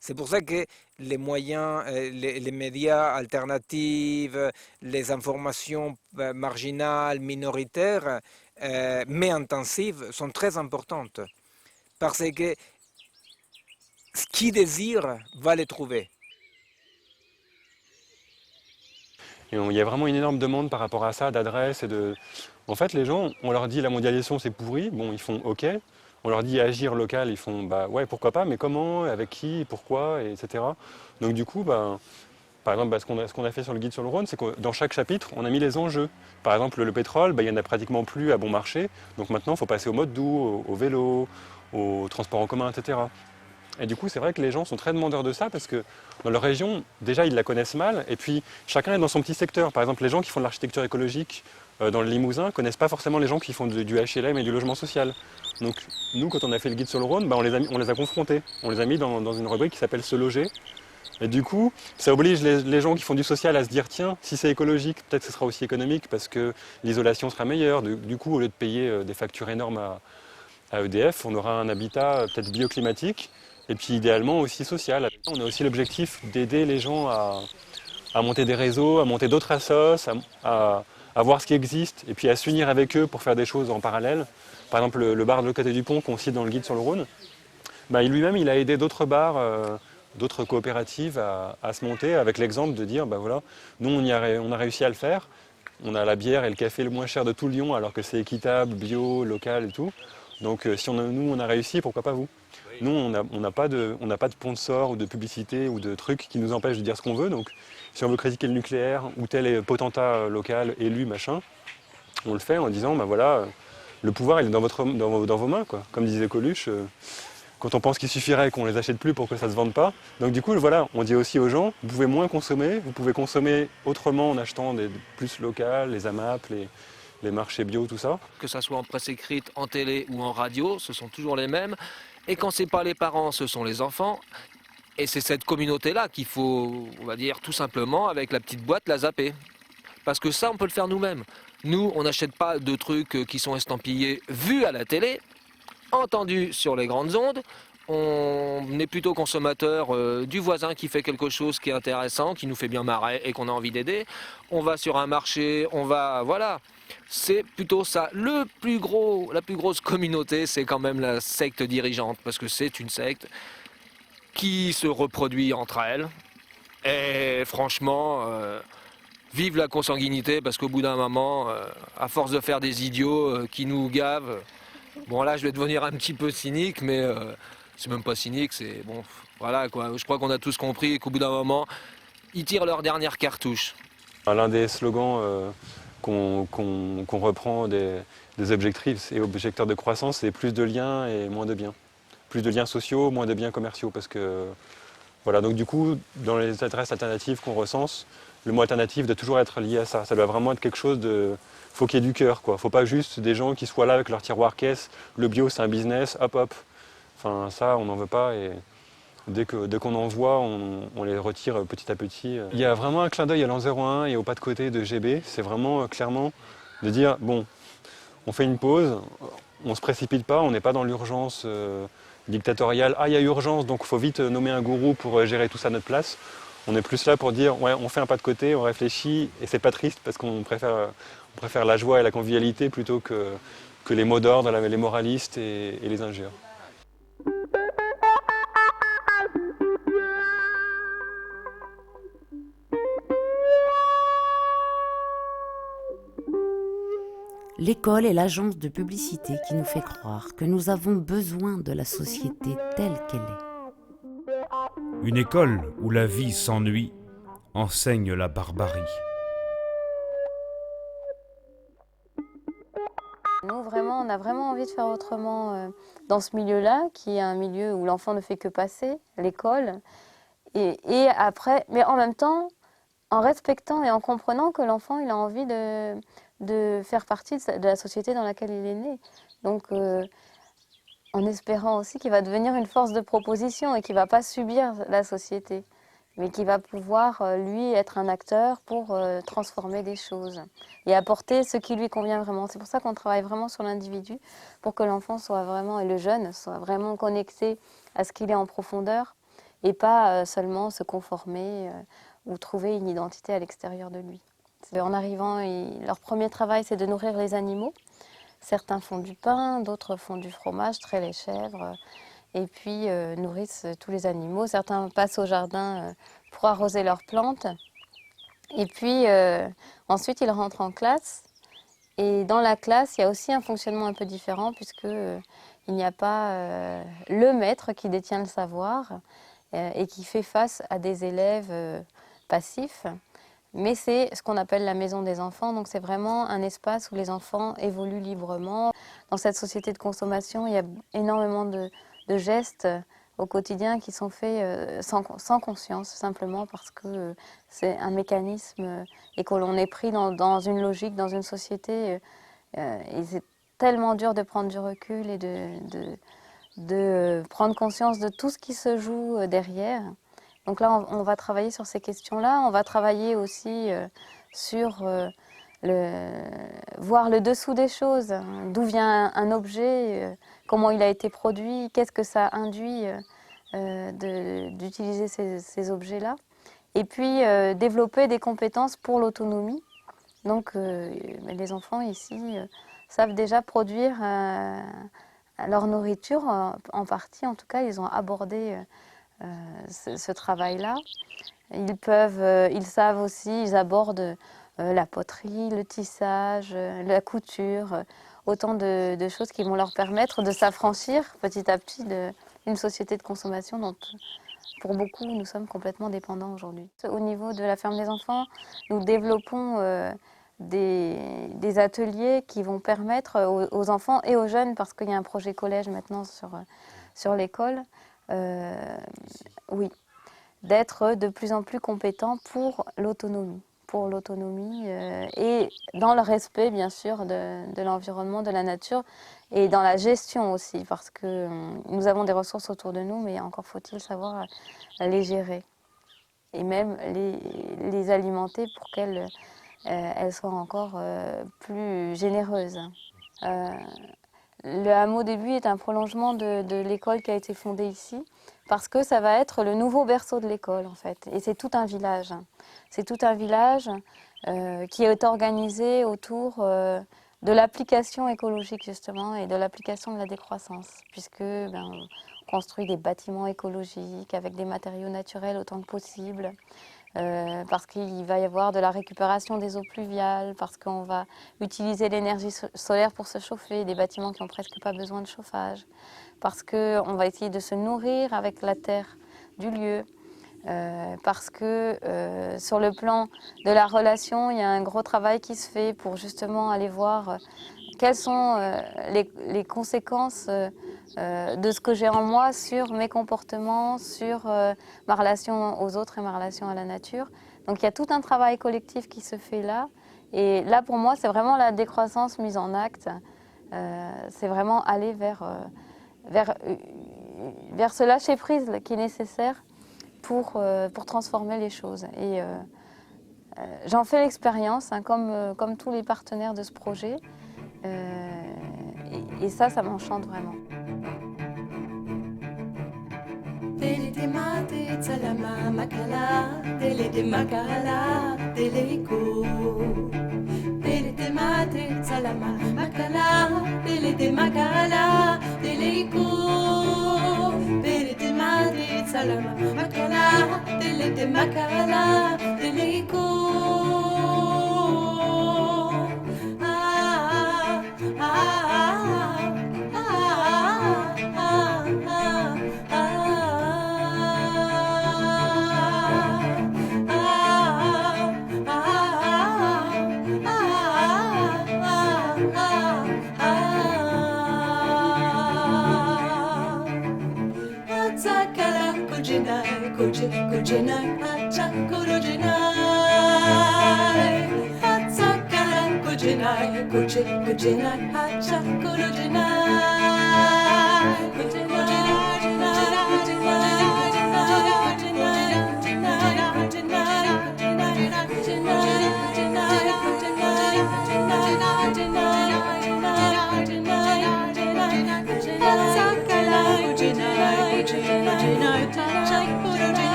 C'est pour ça que les moyens, les médias alternatifs, les informations marginales, minoritaires, mais intensives, sont très importantes. Parce que ce qui désire va les trouver. Et il y a vraiment une énorme demande par rapport à ça, d'adresses et de... En fait, les gens, on leur dit la mondialisation c'est pourri, bon, ils font OK. On leur dit agir local, ils font bah ouais, pourquoi pas, mais comment, avec qui, pourquoi, etc. Donc du coup, bah, par exemple, ce qu'on a fait sur le guide sur le Rhône, c'est que dans chaque chapitre, on a mis les enjeux. Par exemple, le pétrole, bah, il n'y en a pratiquement plus à bon marché, donc maintenant il faut passer au mode doux, au vélo, au transport en commun, etc. Et du coup, c'est vrai que les gens sont très demandeurs de ça parce que dans leur région, déjà, ils la connaissent mal. Et puis, chacun est dans son petit secteur. Par exemple, les gens qui font de l'architecture écologique dans le Limousin ne connaissent pas forcément les gens qui font du HLM et du logement social. Donc, nous, quand on a fait le guide sur le Rhône, on les a confrontés. On les a mis dans une rubrique qui s'appelle « Se loger ». Et du coup, ça oblige les gens qui font du social à se dire « Tiens, si c'est écologique, peut-être que ce sera aussi économique parce que l'isolation sera meilleure. » Du coup, au lieu de payer des factures énormes à EDF, on aura un habitat peut-être bioclimatique. Et puis idéalement aussi social. On a aussi l'objectif d'aider les gens à monter des réseaux, à monter d'autres assos, à voir ce qui existe et puis à s'unir avec eux pour faire des choses en parallèle. Par exemple, le bar de l'autre côté du pont qu'on cite dans le guide sur le Rhône, bah, lui-même il a aidé d'autres bars, d'autres coopératives à se monter avec l'exemple de dire bah voilà, nous on a réussi à le faire. On a la bière et le café le moins cher de tout Lyon alors que c'est équitable, bio, local et tout. Donc si nous on a réussi, pourquoi pas vous? Nous, on n'a pas de sponsor ou de publicité ou de trucs qui nous empêchent de dire ce qu'on veut. Donc, si on veut critiquer le nucléaire ou tel potentat local, élu, machin, on le fait en disant, bah voilà, le pouvoir il est dans vos mains, quoi. Comme disait Coluche, quand on pense qu'il suffirait qu'on les achète plus pour que ça se vende pas. Donc du coup, voilà, on dit aussi aux gens, vous pouvez moins consommer, vous pouvez consommer autrement en achetant des plus locales, les AMAP, les marchés bio, tout ça. Que ça soit en presse écrite, en télé ou en radio, ce sont toujours les mêmes. Et quand c'est pas les parents, ce sont les enfants. Et c'est cette communauté-là qu'il faut, on va dire, tout simplement, avec la petite boîte, la zapper. Parce que ça, on peut le faire nous-mêmes. Nous, on n'achète pas de trucs qui sont estampillés, vus à la télé, entendus sur les grandes ondes. On est plutôt consommateur du voisin qui fait quelque chose qui est intéressant, qui nous fait bien marrer et qu'on a envie d'aider. On va sur un marché, on va... Voilà. C'est plutôt ça. La plus grosse communauté, c'est quand même la secte dirigeante. Parce que c'est une secte qui se reproduit entre elles. Et franchement, vive la consanguinité, parce qu'au bout d'un moment, à force de faire des idiots qui nous gavent, bon là je vais devenir un petit peu cynique, mais c'est même pas cynique, c'est bon, voilà quoi. Je crois qu'on a tous compris qu'au bout d'un moment, ils tirent leur dernière cartouche. L'un des slogans qu'on reprend des objectifs et objecteurs de croissance, c'est plus de liens et moins de biens. Plus de liens sociaux, moins de biens commerciaux, parce que voilà, donc du coup, dans les adresses alternatives qu'on recense, le mot alternative doit toujours être lié à ça. Ça doit vraiment être quelque chose de... Faut qu'il y ait du cœur, quoi. Faut pas juste des gens qui soient là avec leur tiroir caisse, le bio c'est un business, hop hop. Enfin ça, on n'en veut pas et dès qu'on en voit, on les retire petit à petit. Il y a vraiment un clin d'œil à l'an 01 et au pas de côté de GB. C'est vraiment clairement de dire, bon, on fait une pause, on se précipite pas, on n'est pas dans l'urgence dictatoriale. Ah, il y a urgence, donc il faut vite nommer un gourou pour gérer tout ça à notre place. On est plus là pour dire, ouais, on fait un pas de côté, on réfléchit, et c'est pas triste parce qu'on préfère la joie et la convivialité plutôt que les mots d'ordre, les moralistes et les injures. L'école est l'agence de publicité qui nous fait croire que nous avons besoin de la société telle qu'elle est. Une école où la vie s'ennuie enseigne la barbarie. Nous, vraiment, on a vraiment envie de faire autrement dans ce milieu-là, qui est un milieu où l'enfant ne fait que passer, l'école. Et après, mais en même temps, en respectant et en comprenant que l'enfant, il a envie de faire partie de la société dans laquelle il est né. Donc, en espérant aussi qu'il va devenir une force de proposition et qu'il ne va pas subir la société, mais qu'il va pouvoir, lui, être un acteur pour transformer des choses et apporter ce qui lui convient vraiment. C'est pour ça qu'on travaille vraiment sur l'individu, pour que l'enfant soit vraiment, et le jeune, soit vraiment connecté à ce qu'il est en profondeur et pas seulement se conformer ou trouver une identité à l'extérieur de lui. En arrivant, leur premier travail, c'est de nourrir les animaux. Certains font du pain, d'autres font du fromage, traient les chèvres, et puis nourrissent tous les animaux. Certains passent au jardin pour arroser leurs plantes. Et puis ensuite, ils rentrent en classe. Et dans la classe, il y a aussi un fonctionnement un peu différent, puisqu'il n'y a pas le maître qui détient le savoir et qui fait face à des élèves passifs. Mais c'est ce qu'on appelle la maison des enfants, donc c'est vraiment un espace où les enfants évoluent librement. Dans cette société de consommation, il y a énormément de gestes au quotidien qui sont faits sans conscience, simplement parce que c'est un mécanisme et que l'on est pris dans une logique, dans une société. Et c'est tellement dur de prendre du recul et de prendre conscience de tout ce qui se joue derrière. Donc là, on va travailler sur ces questions-là. On va travailler aussi sur voir le dessous des choses. D'où vient un objet, comment il a été produit, qu'est-ce que ça induit d'utiliser ces objets-là. Et puis, développer des compétences pour l'autonomie. Donc, les enfants ici savent déjà produire leur nourriture, en partie. En tout cas, ils ont abordé ce travail-là. Ils savent aussi, ils abordent la poterie, le tissage, la couture, autant de choses qui vont leur permettre de s'affranchir petit à petit d'une société de consommation dont, pour beaucoup, nous sommes complètement dépendants aujourd'hui. Au niveau de la ferme des enfants, nous développons des ateliers qui vont permettre aux enfants et aux jeunes, parce qu'il y a un projet collège maintenant sur l'école, oui, d'être de plus en plus compétent pour l'autonomie. Et dans le respect, bien sûr, de l'environnement, de la nature, et dans la gestion aussi, parce que nous avons des ressources autour de nous, mais encore faut-il savoir les gérer, et même les alimenter pour qu'elles soient encore plus généreuses. Le hameau des Buis est un prolongement de l'école qui a été fondée ici, parce que ça va être le nouveau berceau de l'école, en fait. Et c'est tout un village. C'est tout un village qui est organisé autour de l'application écologique, justement, et de l'application de la décroissance, puisque on construit des bâtiments écologiques avec des matériaux naturels autant que possible, parce qu'il va y avoir de la récupération des eaux pluviales, parce qu'on va utiliser l'énergie solaire pour se chauffer, des bâtiments qui n'ont presque pas besoin de chauffage, parce qu'on va essayer de se nourrir avec la terre du lieu, parce que sur le plan de la relation, il y a un gros travail qui se fait pour justement aller voir quelles sont les conséquences de ce que j'ai en moi sur mes comportements, sur ma relation aux autres et ma relation à la nature. Donc il y a tout un travail collectif qui se fait là. Et là, pour moi, c'est vraiment la décroissance mise en acte. C'est vraiment aller vers ce lâcher-prise qui est nécessaire pour transformer les choses. Et j'en fais l'expérience, hein, comme tous les partenaires de ce projet. Et ça m'enchante vraiment.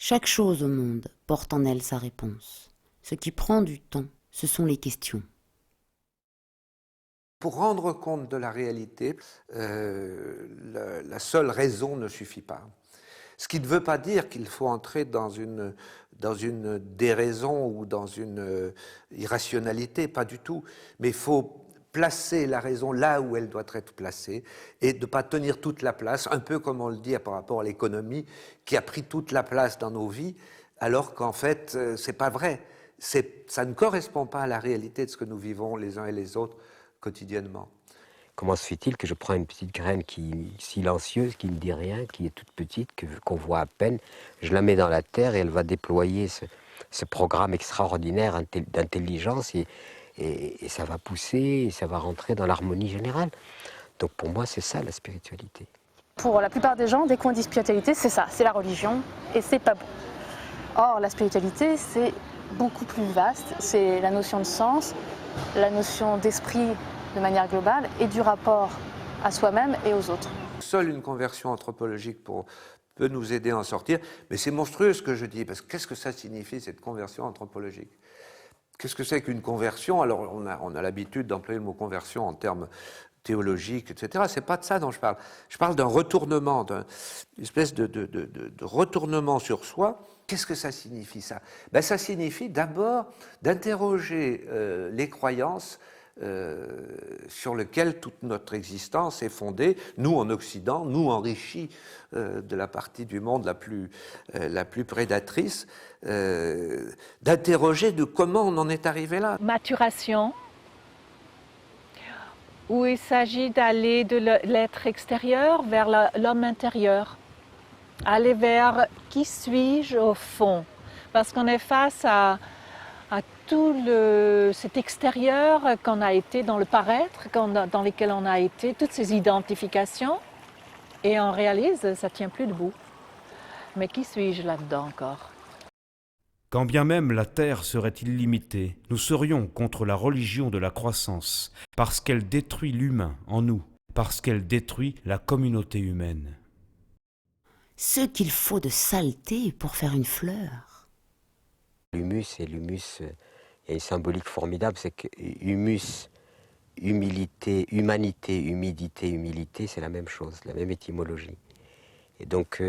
Chaque chose au monde porte en elle sa réponse. Ce qui prend du temps, ce sont les questions. Pour rendre compte de la réalité, la seule raison ne suffit pas. Ce qui ne veut pas dire qu'il faut entrer dans une déraison ou dans une irrationalité, pas du tout. Mais il faut placer la raison là où elle doit être placée et de ne pas tenir toute la place, un peu comme on le dit par rapport à l'économie qui a pris toute la place dans nos vies, alors qu'en fait, c'est pas vrai. Ça ne correspond pas à la réalité de ce que nous vivons les uns et les autres quotidiennement. Comment se fait-il que je prends une petite graine silencieuse, qui ne dit rien, qui est toute petite, qu'on voit à peine, je la mets dans la terre et elle va déployer ce programme extraordinaire d'intelligence et ça va pousser, et ça va rentrer dans l'harmonie générale. Donc pour moi, c'est ça la spiritualité. Pour la plupart des gens, dès qu'on dit spiritualité, c'est ça, c'est la religion, et c'est pas bon. Or, la spiritualité, c'est beaucoup plus vaste, c'est la notion de sens, la notion d'esprit de manière globale, et du rapport à soi-même et aux autres. Seule une conversion anthropologique peut nous aider à en sortir, mais c'est monstrueux ce que je dis, parce que qu'est-ce que ça signifie, cette conversion anthropologique? Qu'est-ce que c'est qu'une conversion? Alors, on a l'habitude d'employer le mot conversion en termes théologiques, etc. C'est pas de ça dont je parle. Je parle d'un retournement, d'une espèce de retournement sur soi. Qu'est-ce que ça signifie, ça? Ben, ça signifie d'abord d'interroger les croyances sur lesquelles toute notre existence est fondée, nous en Occident, nous enrichis de la partie du monde la plus prédatrice, d'interroger de comment on en est arrivé là. Maturation, où il s'agit d'aller de l'être extérieur vers l'homme intérieur, aller vers qui suis-je au fond, parce qu'on est face à tout cet extérieur qu'on a été dans le paraître, dans lequel on a été, toutes ces identifications, et on réalise que ça ne tient plus debout. Mais qui suis-je là-dedans encore? Quand bien même la terre serait illimitée, nous serions contre la religion de la croissance, parce qu'elle détruit l'humain en nous, parce qu'elle détruit la communauté humaine. Ce qu'il faut de saleté pour faire une fleur. L'humus, il y a une symbolique formidable, c'est que humus, humilité, humanité, humidité, humilité, c'est la même chose, la même étymologie. Et donc,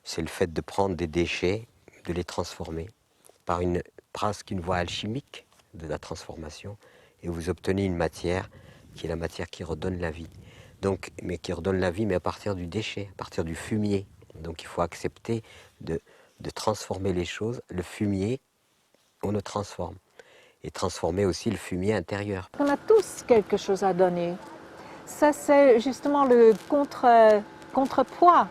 c'est le fait de prendre des déchets, de les transformer par presque une voie alchimique de la transformation, et vous obtenez une matière qui est la matière qui redonne la vie. Donc, mais qui redonne la vie, mais à partir du déchet, à partir du fumier. Donc il faut accepter de transformer les choses. Le fumier, on le transforme. Et transformer aussi le fumier intérieur. On a tous quelque chose à donner. Ça, c'est justement le contrepoids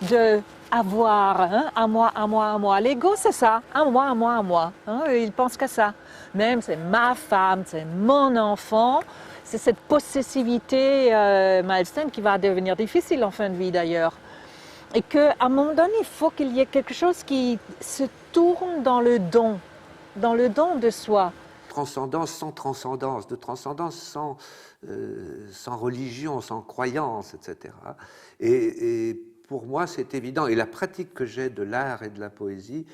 de avoir, hein, à moi, à moi, à moi. L'ego, c'est ça, à moi, à moi, à moi. Hein, il pense qu'à ça. Même c'est ma femme, c'est mon enfant. C'est cette possessivité malsaine qui va devenir difficile en fin de vie d'ailleurs. Et qu'à un moment donné, il faut qu'il y ait quelque chose qui se tourne dans le don de soi. Transcendance sans transcendance, de transcendance sans religion, sans croyance, etc. Et pour moi, c'est évident. Et la pratique que j'ai de l'art et de la poésie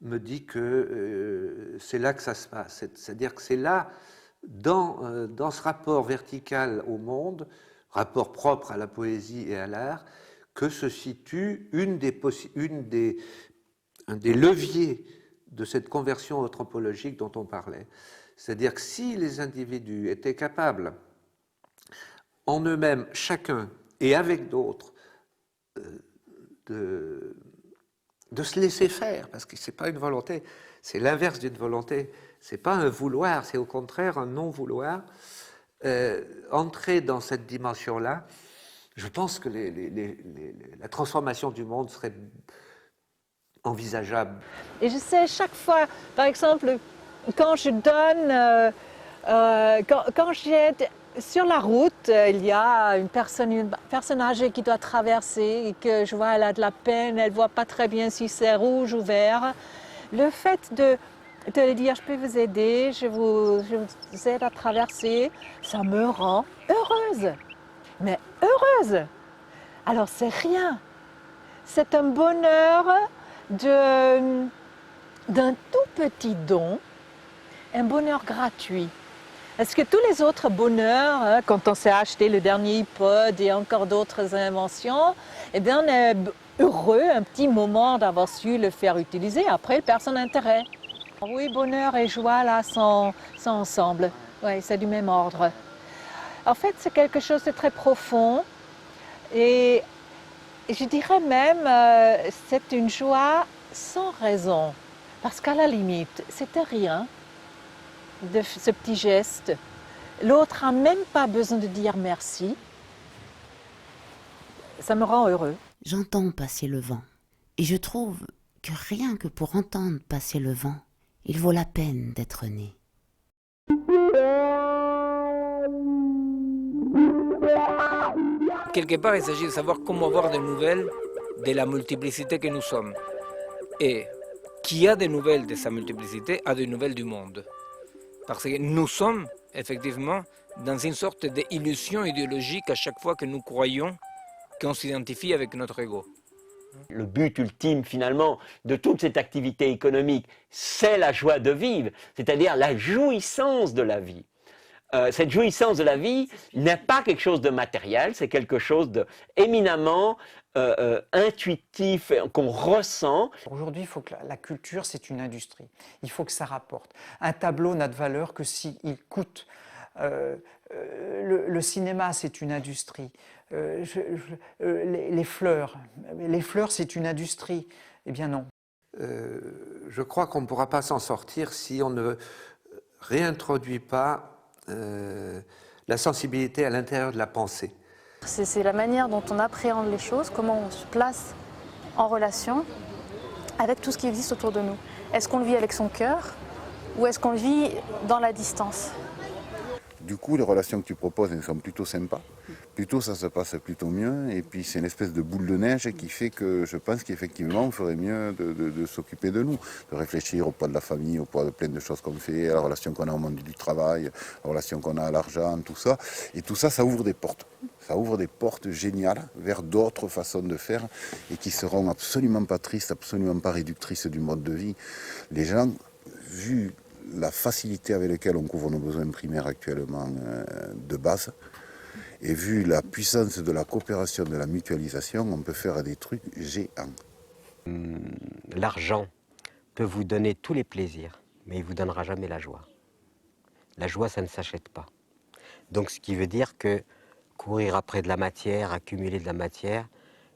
me dit que c'est là que ça se passe. C'est-à-dire que c'est là, dans ce rapport vertical au monde, rapport propre à la poésie et à l'art, que se situe un des leviers de cette conversion anthropologique dont on parlait. C'est-à-dire que si les individus étaient capables, en eux-mêmes, chacun et avec d'autres, de se laisser faire, parce que ce n'est pas une volonté, c'est l'inverse d'une volonté, ce n'est pas un vouloir, c'est au contraire un non-vouloir, entrer dans cette dimension-là, je pense que la transformation du monde serait envisageable. Et je sais, chaque fois, par exemple, quand je donne, quand j'aide sur la route, il y a une personne âgée qui doit traverser et que je vois, elle a de la peine, elle ne voit pas très bien si c'est rouge ou vert. Le fait de lui dire, je peux vous aider, je vous aide à traverser, ça me rend heureuse. Mais heureuse. Alors c'est rien. C'est un bonheur d'un tout petit don, un bonheur gratuit. Est-ce que tous les autres bonheurs, hein, quand on s'est acheté le dernier iPod et encore d'autres inventions, eh bien on est heureux un petit moment d'avoir su le faire utiliser, après personne n'intérêt. Oui, bonheur et joie là sont ensemble. Oui, c'est du même ordre. En fait, c'est quelque chose de très profond et je dirais même c'est une joie sans raison. Parce qu'à la limite, c'était rien de ce petit geste. L'autre n'a même pas besoin de dire merci. Ça me rend heureux. J'entends passer le vent et je trouve que rien que pour entendre passer le vent, il vaut la peine d'être né. Quelque part, il s'agit de savoir comment avoir des nouvelles de la multiplicité que nous sommes. Et qui a des nouvelles de sa multiplicité a des nouvelles du monde. Parce que nous sommes effectivement dans une sorte d'illusion idéologique à chaque fois que nous croyons qu'on s'identifie avec notre ego. Le but ultime finalement de toute cette activité économique, c'est la joie de vivre, c'est-à-dire la jouissance de la vie. Cette jouissance de la vie n'est pas quelque chose de matériel, c'est quelque chose d'éminemment intuitif, qu'on ressent. Aujourd'hui, il faut que la culture, c'est une industrie. Il faut que ça rapporte. Un tableau n'a de valeur que s'il coûte. Le cinéma, c'est une industrie. Les fleurs, c'est une industrie. Eh bien non. Je crois qu'on ne pourra pas s'en sortir si on ne réintroduit pas la sensibilité à l'intérieur de la pensée. C'est la manière dont on appréhende les choses, comment on se place en relation avec tout ce qui existe autour de nous. Est-ce qu'on le vit avec son cœur ou est-ce qu'on le vit dans la distance ? Du coup, les relations que tu proposes, elles sont plutôt sympas. Plutôt, ça se passe plutôt mieux. Et puis, c'est une espèce de boule de neige qui fait que je pense qu'effectivement, on ferait mieux de s'occuper de nous, de réfléchir au poids de la famille, au poids de plein de choses qu'on fait, à la relation qu'on a au monde du travail, la relation qu'on a à l'argent, tout ça. Et tout ça, ça ouvre des portes. Ça ouvre des portes géniales vers d'autres façons de faire et qui seront absolument pas tristes, absolument pas réductrices du mode de vie. Les gens, vu la facilité avec laquelle on couvre nos besoins primaires actuellement de base, et vu la puissance de la coopération, de la mutualisation, on peut faire des trucs géants. L'argent peut vous donner tous les plaisirs, mais il ne vous donnera jamais la joie. La joie, ça ne s'achète pas. Donc ce qui veut dire que courir après de la matière, accumuler de la matière,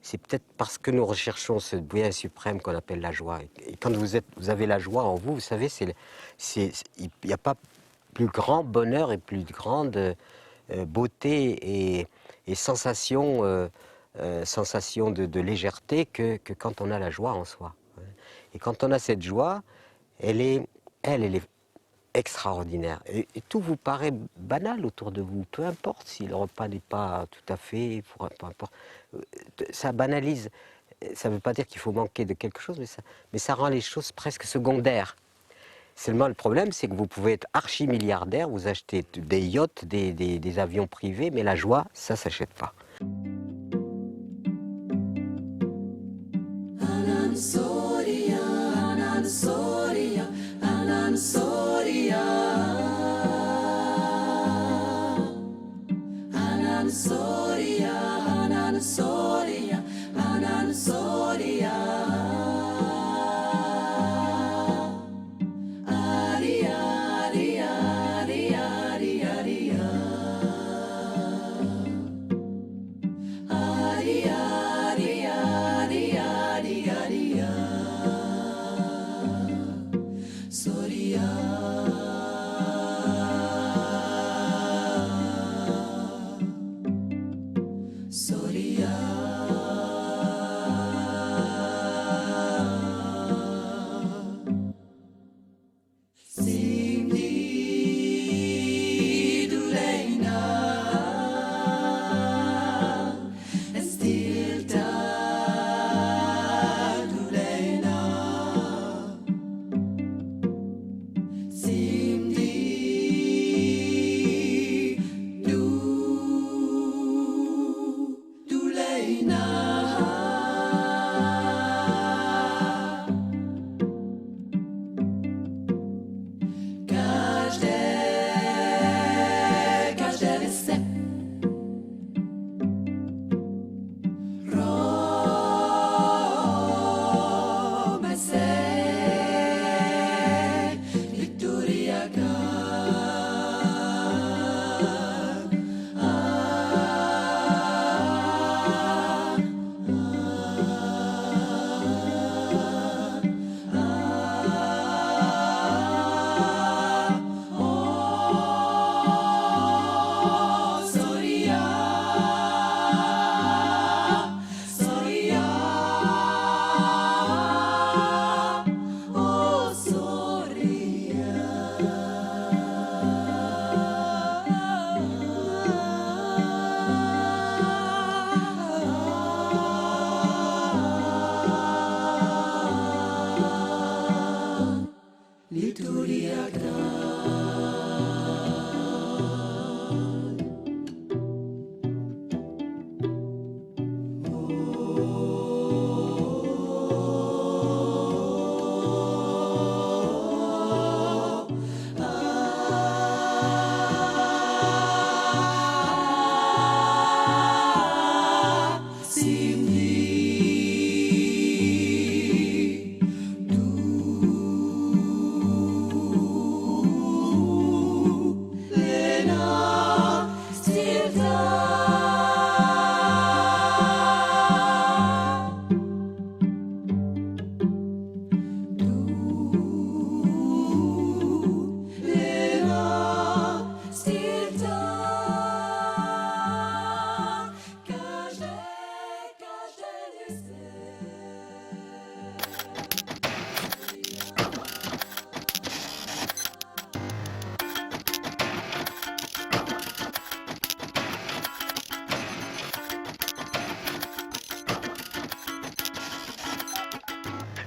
c'est peut-être parce que nous recherchons ce bien suprême qu'on appelle la joie. Et quand vous avez la joie en vous, vous savez, il n'y a pas plus grand bonheur et plus grande beauté et sensation, de légèreté que quand on a la joie en soi. Et quand on a cette joie, elle est extraordinaire. Et tout vous paraît banal autour de vous, peu importe si le repas n'est pas tout à fait, peu importe. Ça banalise. Ça ne veut pas dire qu'il faut manquer de quelque chose, mais ça rend les choses presque secondaires. Seulement, le problème, c'est que vous pouvez être archi-milliardaire, vous achetez des yachts, des avions privés, mais la joie, ça ne s'achète pas.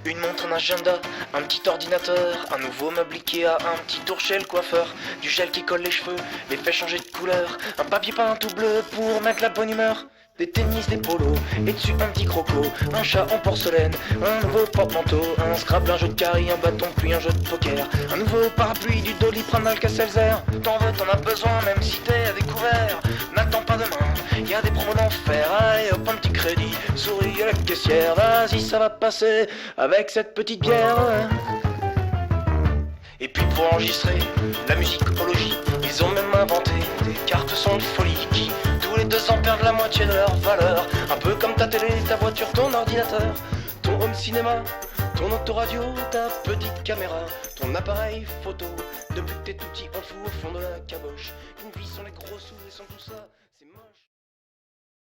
Une montre, un agenda, un petit ordinateur, un nouveau meuble Ikea, un petit tour chez le coiffeur, du gel qui colle les cheveux, les fait changer de couleur, un papier peint tout bleu pour mettre la bonne humeur. Des tennis, des polos, et dessus un petit croco, un chat en porcelaine, un nouveau porte-manteau, un Scrabble, un jeu de carry, un bâton, puis un jeu de poker, un nouveau parapluie, du Doliprane, Alka-Seltzer. T'en veux, t'en as besoin, même si t'es à découvert. N'attends pas demain, y a des promos d'enfer. Allez hop, un petit crédit, souris à la caissière. Vas-y, ça va passer avec cette petite bière. Et puis pour enregistrer la musicologie, ils ont même inventé des cartes son de folie qui tous les 2 ans perdent la moitié de leur valeur. Un peu comme ta télé, ta voiture, ton ordinateur, ton home cinéma, ton autoradio, ta petite caméra, ton appareil photo. Depuis que t'es tout petit, on fout au fond de la caboche. Une vie sans les gros sous et sans tout ça, c'est moche.